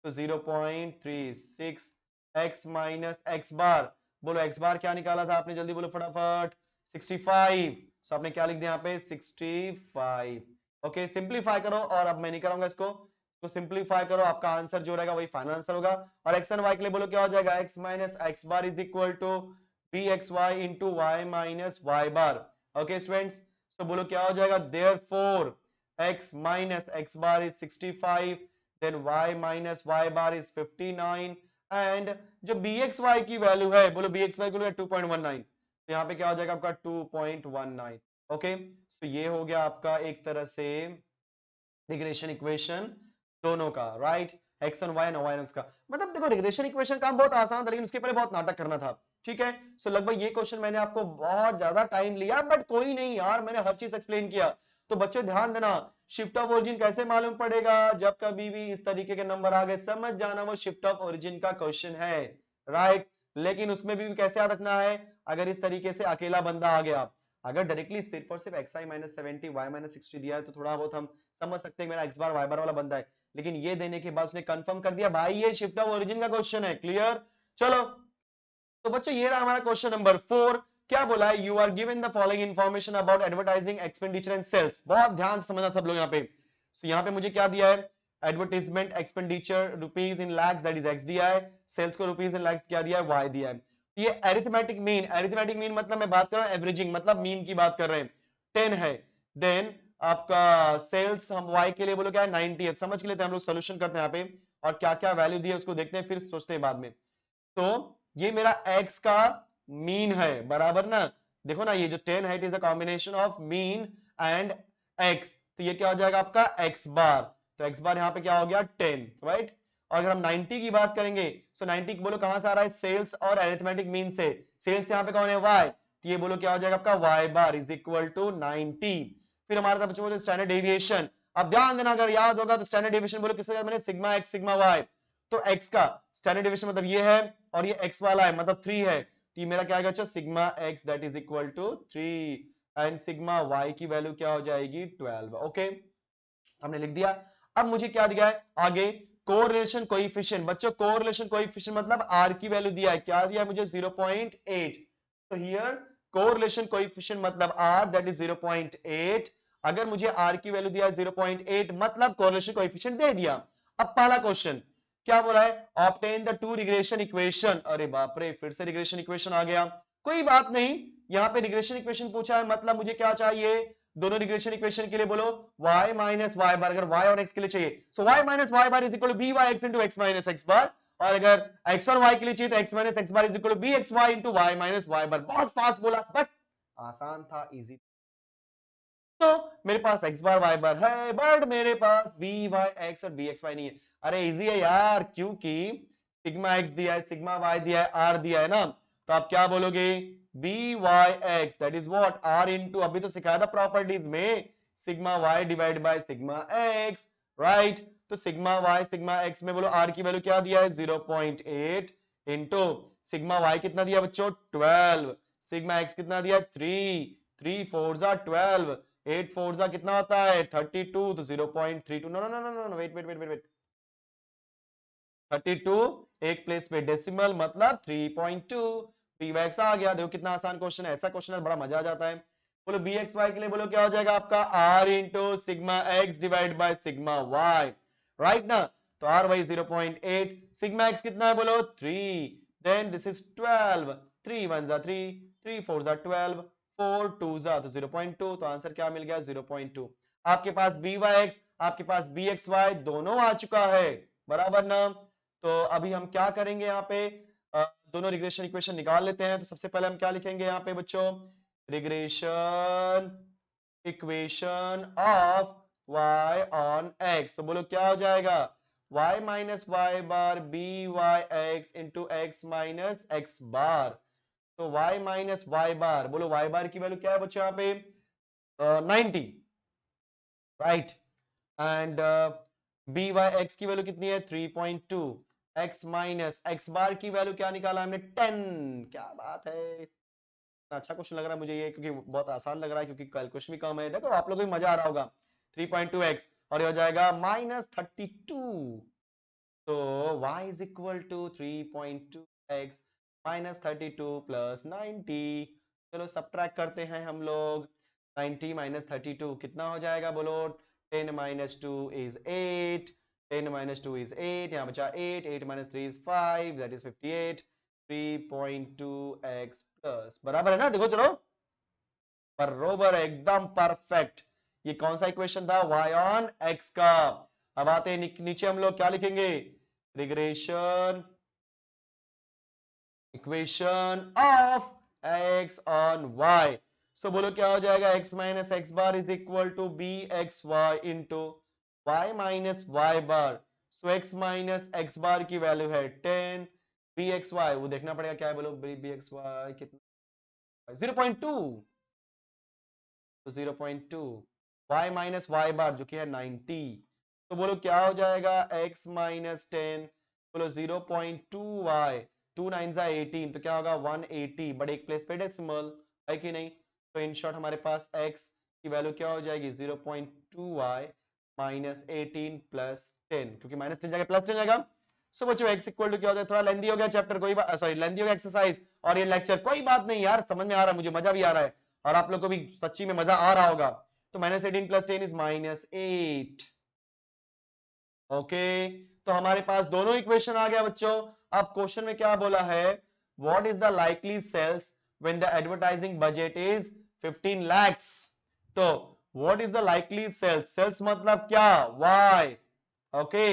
तो 0.36 x माइनस एक्स बार, बोलो एक्स बार क्या निकाला था आपने, जल्दी बोलो फटाफट 65, सो आपने क्या लिख दिया यहाँ पे 65। ओके सिंपलीफाई करो, और अब मैं नहीं कराऊंगा इसको, तो सिंपलीफाई करो, आपका आंसर जो रहेगा वही फाइनल आंसर होगा। और एक्स एंड वाई के लिए बोलो क्या हो जाएगा, x minus x bar is equal to b x y into Y minus Y bar. Okay students, तो बोलो क्या हो जाएगा, therefore x minus x bar is 65, then y minus y bar is 59, and जो bxy की वैल्यू है, बोलो bxy की वैल्यू है 2.19, तो यहाँ पे क्या हो जाएगा आपका 2.19। ओके सो ये हो गया आपका एक तरह से रिग्रेशन इक्वेशन दोनों का, right, x and y, y x का। मतलब देखो रिग्रेशन इक्वेशन काम बहुत आसान था, लेकिन उसके पहले बहुत नाटक करना था, ठीक है। सो लगभग ये क्वेश्चन मैंने आपको बहुत ज्यादा टाइम लिया, बट कोई नहीं यार, मैंने हर चीज एक्सप्लेन किया। तो बच्चों ध्यान देना, शिफ्ट ऑफ ओरिजिन कैसे मालूम पड़ेगा, जब कभी भी इस तरीके के नंबर आ गए समझ जाना वो शिफ्ट ऑफ ओरिजिन का क्वेश्चन है, राइट। लेकिन उसमें भी कैसे याद रखना है, अगर इस तरीके से अकेला बंदा आ गया, अगर डायरेक्टली सिर्फ और सिर्फ xi माइनस 70 y माइनस 60 दिया है तो थोड़ा बहुत हम समझ सकते हैं मेरा x बार y बार वाला बंदा है, लेकिन ये देने के बाद उसने कंफर्म कर दिया भाई ये शिफ्ट ऑफ ओरिजिन का क्वेश्चन है। क्लियर, चलो तो बच्चों ये रहा हमारा क्वेश्चन नंबर 4। क्या बोला है, you are given the following information about advertising expenditure and sales. बहुत ध्यान से समझना सब लोग यहाँ पे। so, यहाँ पे मुझे क्या दिया है, advertisement expenditure rupees in lakhs that is x दिया है, सेल्स को रुपीज इन लैक्स क्या दिया है, वाई दिया है। ये अरिथमेटिक मीन, अरिथमेटिक मीन मतलब मैं बात कर रहा हूँ एवरेजिंग, मतलब मीन की बात कर रहे हैं, 10 है। देन आपका सेल्स हम वाई के लिए बोलो क्या है 90 है, समझ के लेते हैं हम लोग, सोल्यूशन करते हैं यहाँ पे, और क्या क्या वैल्यू दी है उसको देखते हैं, फिर सोचते हैं बाद में। तो ये मेरा x का मीन है, बराबर ना, देखो ना ये जो 10 है it is a combination of mean and x, तो ये क्या हो जाएगा आपका x बार, तो x बार यहाँ पे क्या हो गया 10, राइट। और अगर हम 90 की बात करेंगे, सो 90 बोलो कहां से आ रहा है, सेल्स और अरिथमेटिक मीन से, सेल्स यहाँ पे कौन है y, तो ये बोलो क्या हो जाएगा आपका y bar is equal to 90। फिर हमारा था बच्चों स्टैंडर्ड डेविएशन, अब ध्यान देना अगर याद होगा तो स्टैंडर्ड डेविएशन बोलो किससे मैंने, सिग्मा x सिग्मा y, तो x का स्टैंडर्ड डेविएशन मतलब ये है, और ये x वाला है मतलब 3 है, तो ये मेरा क्या आएगा sigma x that is equal to 3, and sigma y की वैल्यू क्या हो जाएगी 12। ओके हमने लिख दिया। अब मुझे क्या दिया है आगे, कोरिलेशन कोएफिशिएंट, बच्चों कोरिलेशन कोएफिशिएंट मतलब r की वैल्यू दिया है, क्या दिया है मुझे 0.8, तो हियर कोरिलेशन कोएफिशिएंट मतलब r दैट इज 0.8, अगर मुझे r की वैल्यू दिया है 0.8 मतलब कोरिलेशन कोएफिशिएंट दे दिया। अब पहला क्वेश्चन क्या बोला है, obtain the two regression equation, अरे बाप रे फिर से रिग्रेशन इक्वेशन आ गया, कोई बात नहीं, यहाँ पे रिग्रेशन इक्वेशन पूछा है मतलब मुझे क्या चाहिए, दोनों रिग्रेशन इक्वेशन के लिए बोलो y माइनस वाई बार, अगर y और x के लिए चाहिए so y minus Y bar is equal to B Y x into x minus x bar, और अगर x और y के लिए चाहिए तो x minus x bar is equal to b x y into Y minus Y bar. बहुत फास्ट बोला बट आसान था, इजी। तो मेरे पास x बार y बार है, बट मेरे पास बी वाई एक्स और बी एक्स वाई नहीं है। अरे इजी है यार, क्योंकि सिग्मा x दिया है, सिग्मा y दिया है, r दिया है ना, तो आप क्या बोलोगे, b Y x that is what r into, अभी तो सिखाया था प्रॉपर्टीज में, sigma y divide by sigma x, right. तो सिग्मा y सिग्मा x में बोलो r की वैल्यू क्या दिया है 0.8 इंटू सिग्मा y कितना दिया बच्चों 12, सिग्मा x कितना दिया 3, 3 4 12, 8 4 कितना होता है 32, तो 0.32, no no no no no wait wait wait wait, 32 एक प्लेस पे डेसिमल मतलब 3.2, पीवैक्स आ गया। देखो कितना आसान क्वेश्चन है, ऐसा क्वेश्चन है बड़ा मजा आ जाता है। बोलो बी एक्स वाई के लिए बोलो क्या हो जाएगा आपका r into sigma x divide by sigma y, right ना, तो r वाई 0.8, सिग्मा एक्स कितना है बोलो 3, देन दिस इज 12, 3 1 3, 3 4 12, 4 2 तो 0.2, तो आंसर क्या मिल गया 0.2। आपके पास बी वाई एक्स, आपके पास बी एक्स वाई दोनों आ चुका है, बराबर ना। तो अभी हम क्या करेंगे यहाँ पे, दोनों रिग्रेशन इक्वेशन निकाल लेते हैं। तो सबसे पहले हम क्या लिखेंगे यहाँ पे बच्चों, regression equation of y on x, तो बोलो क्या हो जाएगा y minus Y bar b Y x into x minus x bar, तो y माइनस वाई बार, बोलो y बार की वैल्यू क्या है बच्चों यहाँ पे 90, right, and b Y x की वैल्यू कितनी है 3.2, x माइनस एक्स बार की वैल्यू क्या निकाला हमने 10, क्या बात है, अच्छा क्वेश्चन लग रहा है मुझे ये, क्योंकि बहुत आसान लग रहा है, क्योंकि कैलकुलेशन भी कम है। देखो आप लोगों को मजा आ रहा होगा, 3.2x और ये हो जाएगा -32। तो y is equal to 3.2x -32 plus 90। चलो सब्ट्रैक्ट करते हैं हम लोग। 90 -32 कितना हो जाएगा बोलो। 10 - 2 इज 8। 10 - 2 इज 8, यहाँ बचा 8। 8 - 3 is 5, that is 58। 3.2x plus बराबर है ना, देखो चलो बरोबर है, एकदम परफेक्ट। ये कौन सा इक्वेशन था, y ऑन x का। अब आते हैं नीचे हम लोग क्या लिखेंगे, regression equation of x on y। So बोलो क्या हो जाएगा, x minus x bar is equal to b x y into Y minus Y bar. So x minus x bar की वैल्यू है 10, बी एक्स वाई वो देखना पड़ेगा क्या है, बोलो बी एक्स वाई कितना, 0.2। तो 0.2 y माइनस वाई बार जो कि है 90। तो बोलो क्या हो जाएगा, x माइनस 10, बोलो 0.2 y, 2 9 जा 18, तो क्या होगा 180, बड़े एक प्लेस पे डेसिमल है कि नहीं। तो इन शॉर्ट हमारे पास x की वैल्यू क्या हो जाएगी, 0.2 y माइनस 18 प्लस 10, क्योंकि माइनस 10 जाएगा प्लस 10 जाएगा। सो बच्चों x इक्वल टू क्या होता है, थोड़ा लेंदी हो गया चैप्टर, कोई बात, सॉरी लेंदी हो गया एक्सरसाइज और ये लेक्चर, कोई बात नहीं यार, समझ में आ रहा है, मुझे मजा भी आ रहा है और आप लोग को भी सच्ची में मजा आ रहा होगा। तो -18 प्लस 10 इज -8। ओके, तो हमारे पास दोनों इक्वेशन आ गया बच्चों। अब क्वेश्चन में क्या बोला है, what is the likely sales when the advertising budget is 15 lakhs। तो what is the likely sales, sales मतलब क्या, y, ओके,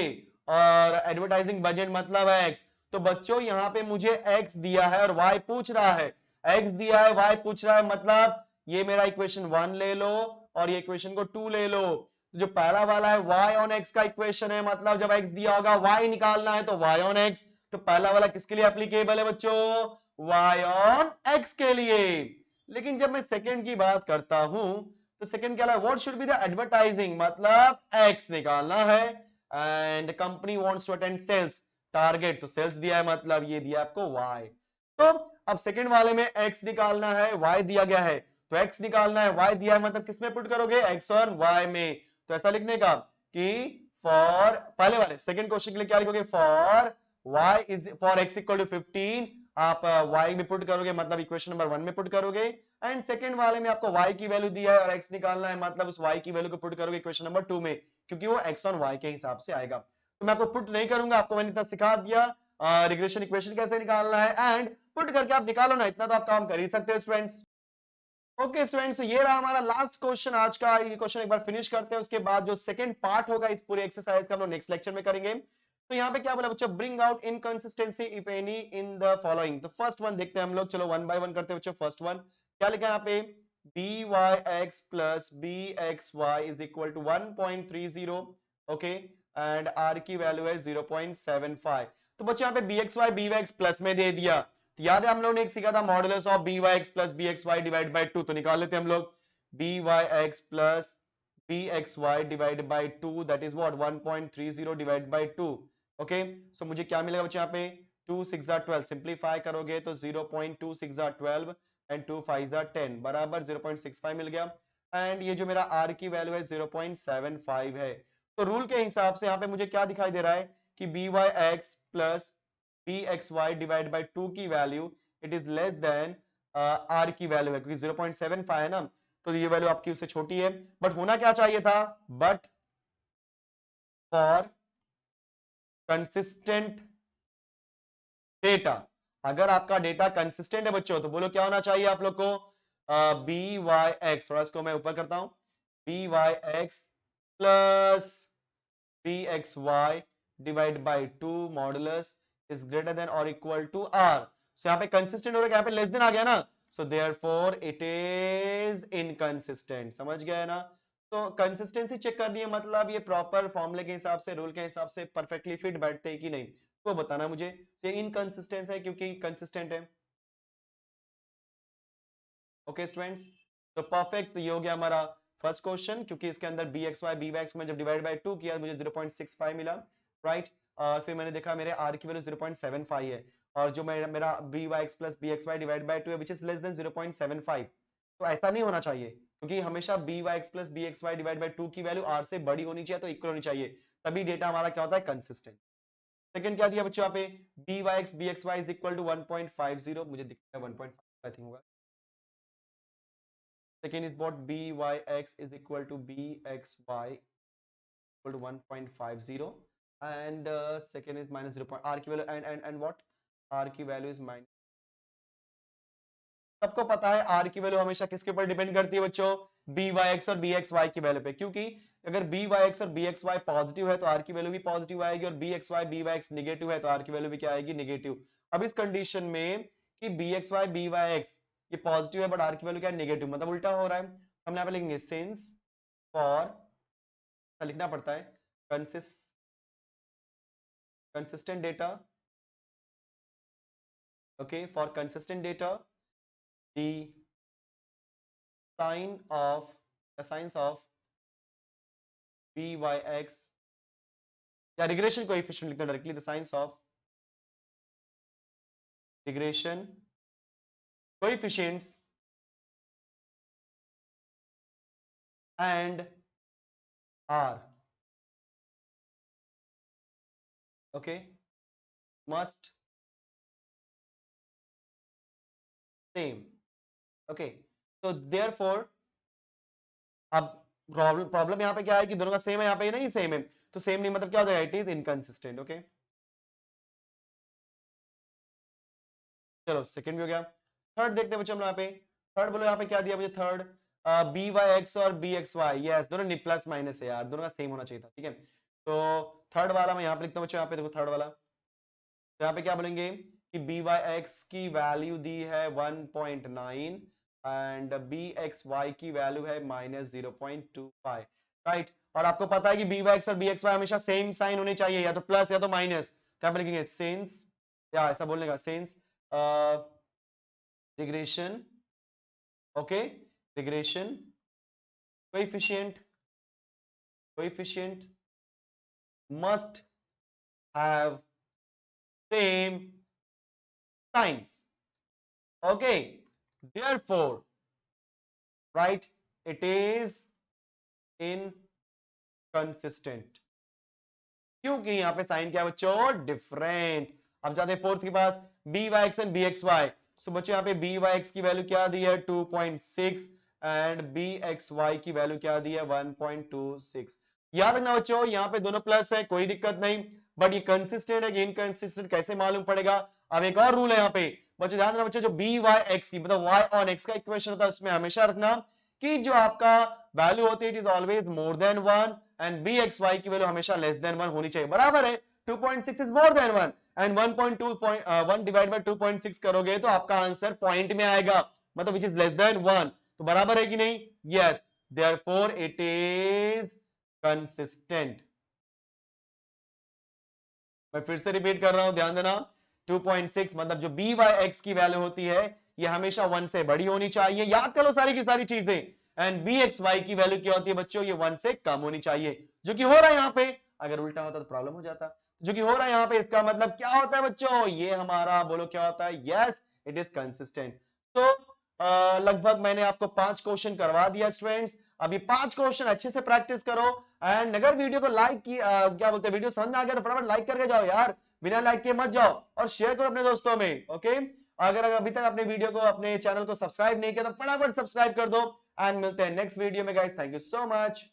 और एडवर्टाइजिंग बजट मतलब x। तो बच्चों यहां पे मुझे x दिया है और y पूछ रहा है, x दिया है y पूछ रहा है, मतलब ये मेरा इक्वेशन 1 ले लो और ये इक्वेशन को 2 ले लो। तो जो पहला वाला है y ऑन x का इक्वेशन है, मतलब जब x दिया होगा y निकालना है तो y ऑन x। तो पहला वाला किसके लिए एप्लीकेबल है बच्चों, y ऑन x के लिए। लेकिन जब मैं सेकंड की बात करता हूं तो सेकंड क्या है, what should be the advertising, मतलब x निकालना है and company wants to attend sales, target तो सेल्स दिया है, मतलब ये दिया आपको y। तो अब सेकंड वाले में x निकालना है, y दिया गया है, तो x निकालना है, y दिया है, मतलब किसमें पुट करोगे, x और y में। तो ऐसा लिखने का कि फॉर पहले वाले सेकंड क्वेश्चन के लिए क्या लिखोगे, for y is for x equal to 15, आप y में पुट करोगे, मतलब इक्वेशन नंबर 1 में पुट करोगे। एंड सेकंड वाले में आपको y की वैल्यू दिया है और x निकालना है, मतलब उस y की वैल्यू को पुट करोगे इक्वेशन नंबर 2 में, क्योंकि वो x और y के हिसाब से आएगा। तो मैं आपको पुट नहीं करूंगा, आपको मैंने इतना सिखा दिया रिग्रेशन इक्वेशन कैसे निकालना है, एंड पुट करके आप निकालो ना, इतना तो आप काम कर ही सकते हो स्टूडेंट्स। ओके स्टूडेंट्स, ये रहा हमारा लास्ट क्वेश्चन आज का। ये क्वेश्चन एक बार फिनिश करते हैं, उसके बाद जो सेकंड पार्ट होगा इस पूरे एक्सरसाइज का हम लोग नेक्स्ट लेक्चर में करेंगे। तो यहाँ पे क्या बोला बच्चों, bring out inconsistency if any in the following. तो फर्स्ट वन देखते हैं हम लोग, चलो वन बाय वन करते हैं बच्चों। फर्स्ट वन क्या लिखा है यहाँ पे, b Y x plus b x Y is equal to 1.30, okay, and r की वैल्यू है 0.75। तो बच्चों यहाँ पे बी एक्स वाई प्लस में दे दिया, तो याद है हम लोग ने एक सीखा था modulus of B Y x plus b x y divide by 2, तो निकाल लेते हैं हम लोग, b Y x plus b x y divide by 2, that is what 1.30 divide by 2। Okay, so मुझे क्या मिलेगा बच्चों यहाँ पे, 2 6 12, सिंप्लीफाई करोगे तो 0.26 12 एंड 2 5 10 बराबर 0.65 मिल गया। एंड ये जो मेरा आर की वैल्यू है 0.75 है। तो रूल के हिसाब से यहाँ पे मुझे क्या दिखाई दे रहा है कि b Y x plus b x y divide by 2 की value it is less than r की वैल्यू है, क्योंकि 0.75 है ना, तो ये वैल्यू आपकी उससे छोटी है। बट होना क्या चाहिए था, बट फॉर कंसिस्टेंट डेटा, अगर आपका डेटा कंसिस्टेंट है बच्चों तो बोलो क्या होना चाहिए आप लोग को, बी वाई एक्स, थोड़ा इसको मैं ऊपर करता हूं, b Y x plus b x y divide by 2 modulus is greater than और इक्वल टू आर। सो यहाँ पे कंसिस्टेंट हो रहा है, यहाँ पे लेस देन आ गया ना, so therefore it is inconsistent, समझ गया है ना। तो कंसिस्टेंसी चेक करनी है, मतलब ये प्रॉपर फॉर्मूले के हिसाब से, रूल के हिसाब से परफेक्टली फिट बैठते हैं कि नहीं, तो बताना मुझे। ये इनकंसिस्टेंस है क्योंकि कंसिस्टेंट है। ओके स्टूडेंट्स, तो परफेक्ट, ये हो गया हमारा फर्स्ट क्वेश्चन, क्योंकि इसके अंदर बी एक्स वाई में जब डिवाइड बाय 2 किया मुझे 0.65 मिला, राइट। और फिर मैंने देखा मेरे आर की वैल्यू 0.75 है, और जो मेरा b Y x plus b x y divide by 2 है विच इज लेस देन 0.75, तो ऐसा नहीं होना चाहिए, क्योंकि हमेशा b Y x plus b x y divide by 2 की वैल्यू आर से बड़ी होनी चाहिए, तो इक्वल होनी चाहिए, तभी डेटा हमारा क्या होता है, कंसिस्टेंट। सेकंड क्या दिया बच्चों यहाँ पे, b Y x B x Y is equal to 1.50, मुझे दिखता है 1.5 आई थिंक होगा। Second is what, b Y x is equal to b x y equal to 1.50 and second is minus 0. R की वैल्यू एंड व्हाट, आर की वैल्यू इज माइनस। सबको पता है आर की वैल्यू हमेशा किसके ऊपर डिपेंड करती है बच्चों, बी वाई एक्स और बी एक्स वाई की वैल्यू पे, क्योंकि अगर बी वाई एक्स और बी एक्स वाई पॉजिटिव है तो आर की वैल्यू भी पॉजिटिव आएगी, और बी वाई एक्स निगेटिव है तो आर की वैल्यू भी क्या आएगी, निगेटिव। अब इस कंडीशन में कि बी वाई एक्स ये पॉजिटिव है बट आर की वैल्यू क्या है, निगेटिव, मतलब उल्टा हो रहा है। हम यहाँ पे लिखेंगे सिंस फॉर, लिखना पड़ता है consistent data, okay, for consistent data the signs of byx या regression coefficient लिखते हैं directly, the signs of regression coefficients and r, okay, must same, okay, so therefore अब प्रॉब्लम यहाँ पे क्या है कि दोनों का सेम है, यहाँ पे नहीं सेम है, तो सेम नहीं मतलब क्या हो जाएगा, इट इज इनकंसिस्टेंट, ओके। चलो सेकंड भी हो गया। थर्ड देखते हैं बच्चों हम यहाँ पे, थर्ड बोलो यहाँ पे क्या दिया मुझे, थर्ड बी वाई एक्स और बी एक्स वाई, यस दोनों प्लस माइनस है यार, दोनों का सेम होना चाहिए था, ठीक है। तो थर्ड वाला मैं यहाँ पे लिखता हूँ बच्चों, यहाँ पे देखो थर्ड वाला, तो यहाँ पे क्या बोलेंगे कि बी वाई एक्स की वैल्यू दी है 1.9 एंड बी एक्स वाई की वैल्यू है -0.25, राइट। और आपको पता है कि बी वाई एक्स और बी एक्स वाई हमेशा सेम साइन होने चाहिए, या तो प्लस या तो माइनस, तो यहाँ पे लिखेंगे सिंस, या ऐसा बोलने का since regression, okay, regression coefficient must have same signs, okay, therefore right, it is inconsistent, क्योंकि यहाँ पे साइन क्या है बच्चों, डिफरेंट। अब जाते हैं फोर्थ के पास, b Y x and b x Y, so बच्चों यहाँ पे बी वाई एक्स की वैल्यू क्या दी है 2.6 एंड बी एक्स वाई की वैल्यू क्या दी है 1.26। याद रखना बच्चों यहाँ पे दोनों प्लस है, कोई दिक्कत नहीं, बट ये कंसिस्टेंट है कि इनकंसिस्टेंट कैसे मालूम पड़ेगा। अब एक और रूल है यहाँ पे बच्चों, ध्यान रखना बच्चों, जो बी वाई एक्स की मतलब वाई ऑन एक्स का इक्वेशन होता है उसमें हमेशा रखना कि जो आपका वैल्यू होती है it is always more than 1 and b x y की वैल्यू हमेशा लेस देन 1 होनी चाहिए, बराबर है। 2.6 is more than 1 and 1 divide by 2.6 करोगे तो आपका आंसर पॉइंट में आएगा, मतलब विच इज लेस देन 1, तो बराबर है कि नहीं, yes, therefore it is consistent. मैं फिर से रिपीट कर रहा हूं, ध्यान देना, 2.6 मतलब जो बी वाई एक्स की वैल्यू होती है ये हमेशा 1 से बड़ी होनी चाहिए, याद करो सारी की सारी चीजें, एंड बी एक्स वाई की वैल्यू क्या होती है बच्चों, ये 1 से कम होनी चाहिए, जो कि हो रहा है यहाँ पे। अगर उल्टा होता तो प्रॉब्लम हो जाता, जो कि हो रहा है यहाँ पे, इसका मतलब क्या होता है बच्चों, ये हमारा बोलो क्या होता है, यस इट इज कंसिस्टेंट। तो लगभग मैंने आपको 5 क्वेश्चन करवा दिया स्टूडेंट्स, अभी 5 क्वेश्चन अच्छे से प्रैक्टिस करो, एंड अगर वीडियो को लाइक की क्या बोलते हैं, वीडियो समझ में आ गया तो फटाफट लाइक करके जाओ यार, बिना लाइक के मत जाओ, और शेयर करो अपने दोस्तों में, ओके। अगर अभी तक अपने वीडियो को अपने चैनल को सब्सक्राइब नहीं किया तो फटाफट सब्सक्राइब कर दो, एंड मिलते हैं नेक्स्ट वीडियो में guys, thank you so much.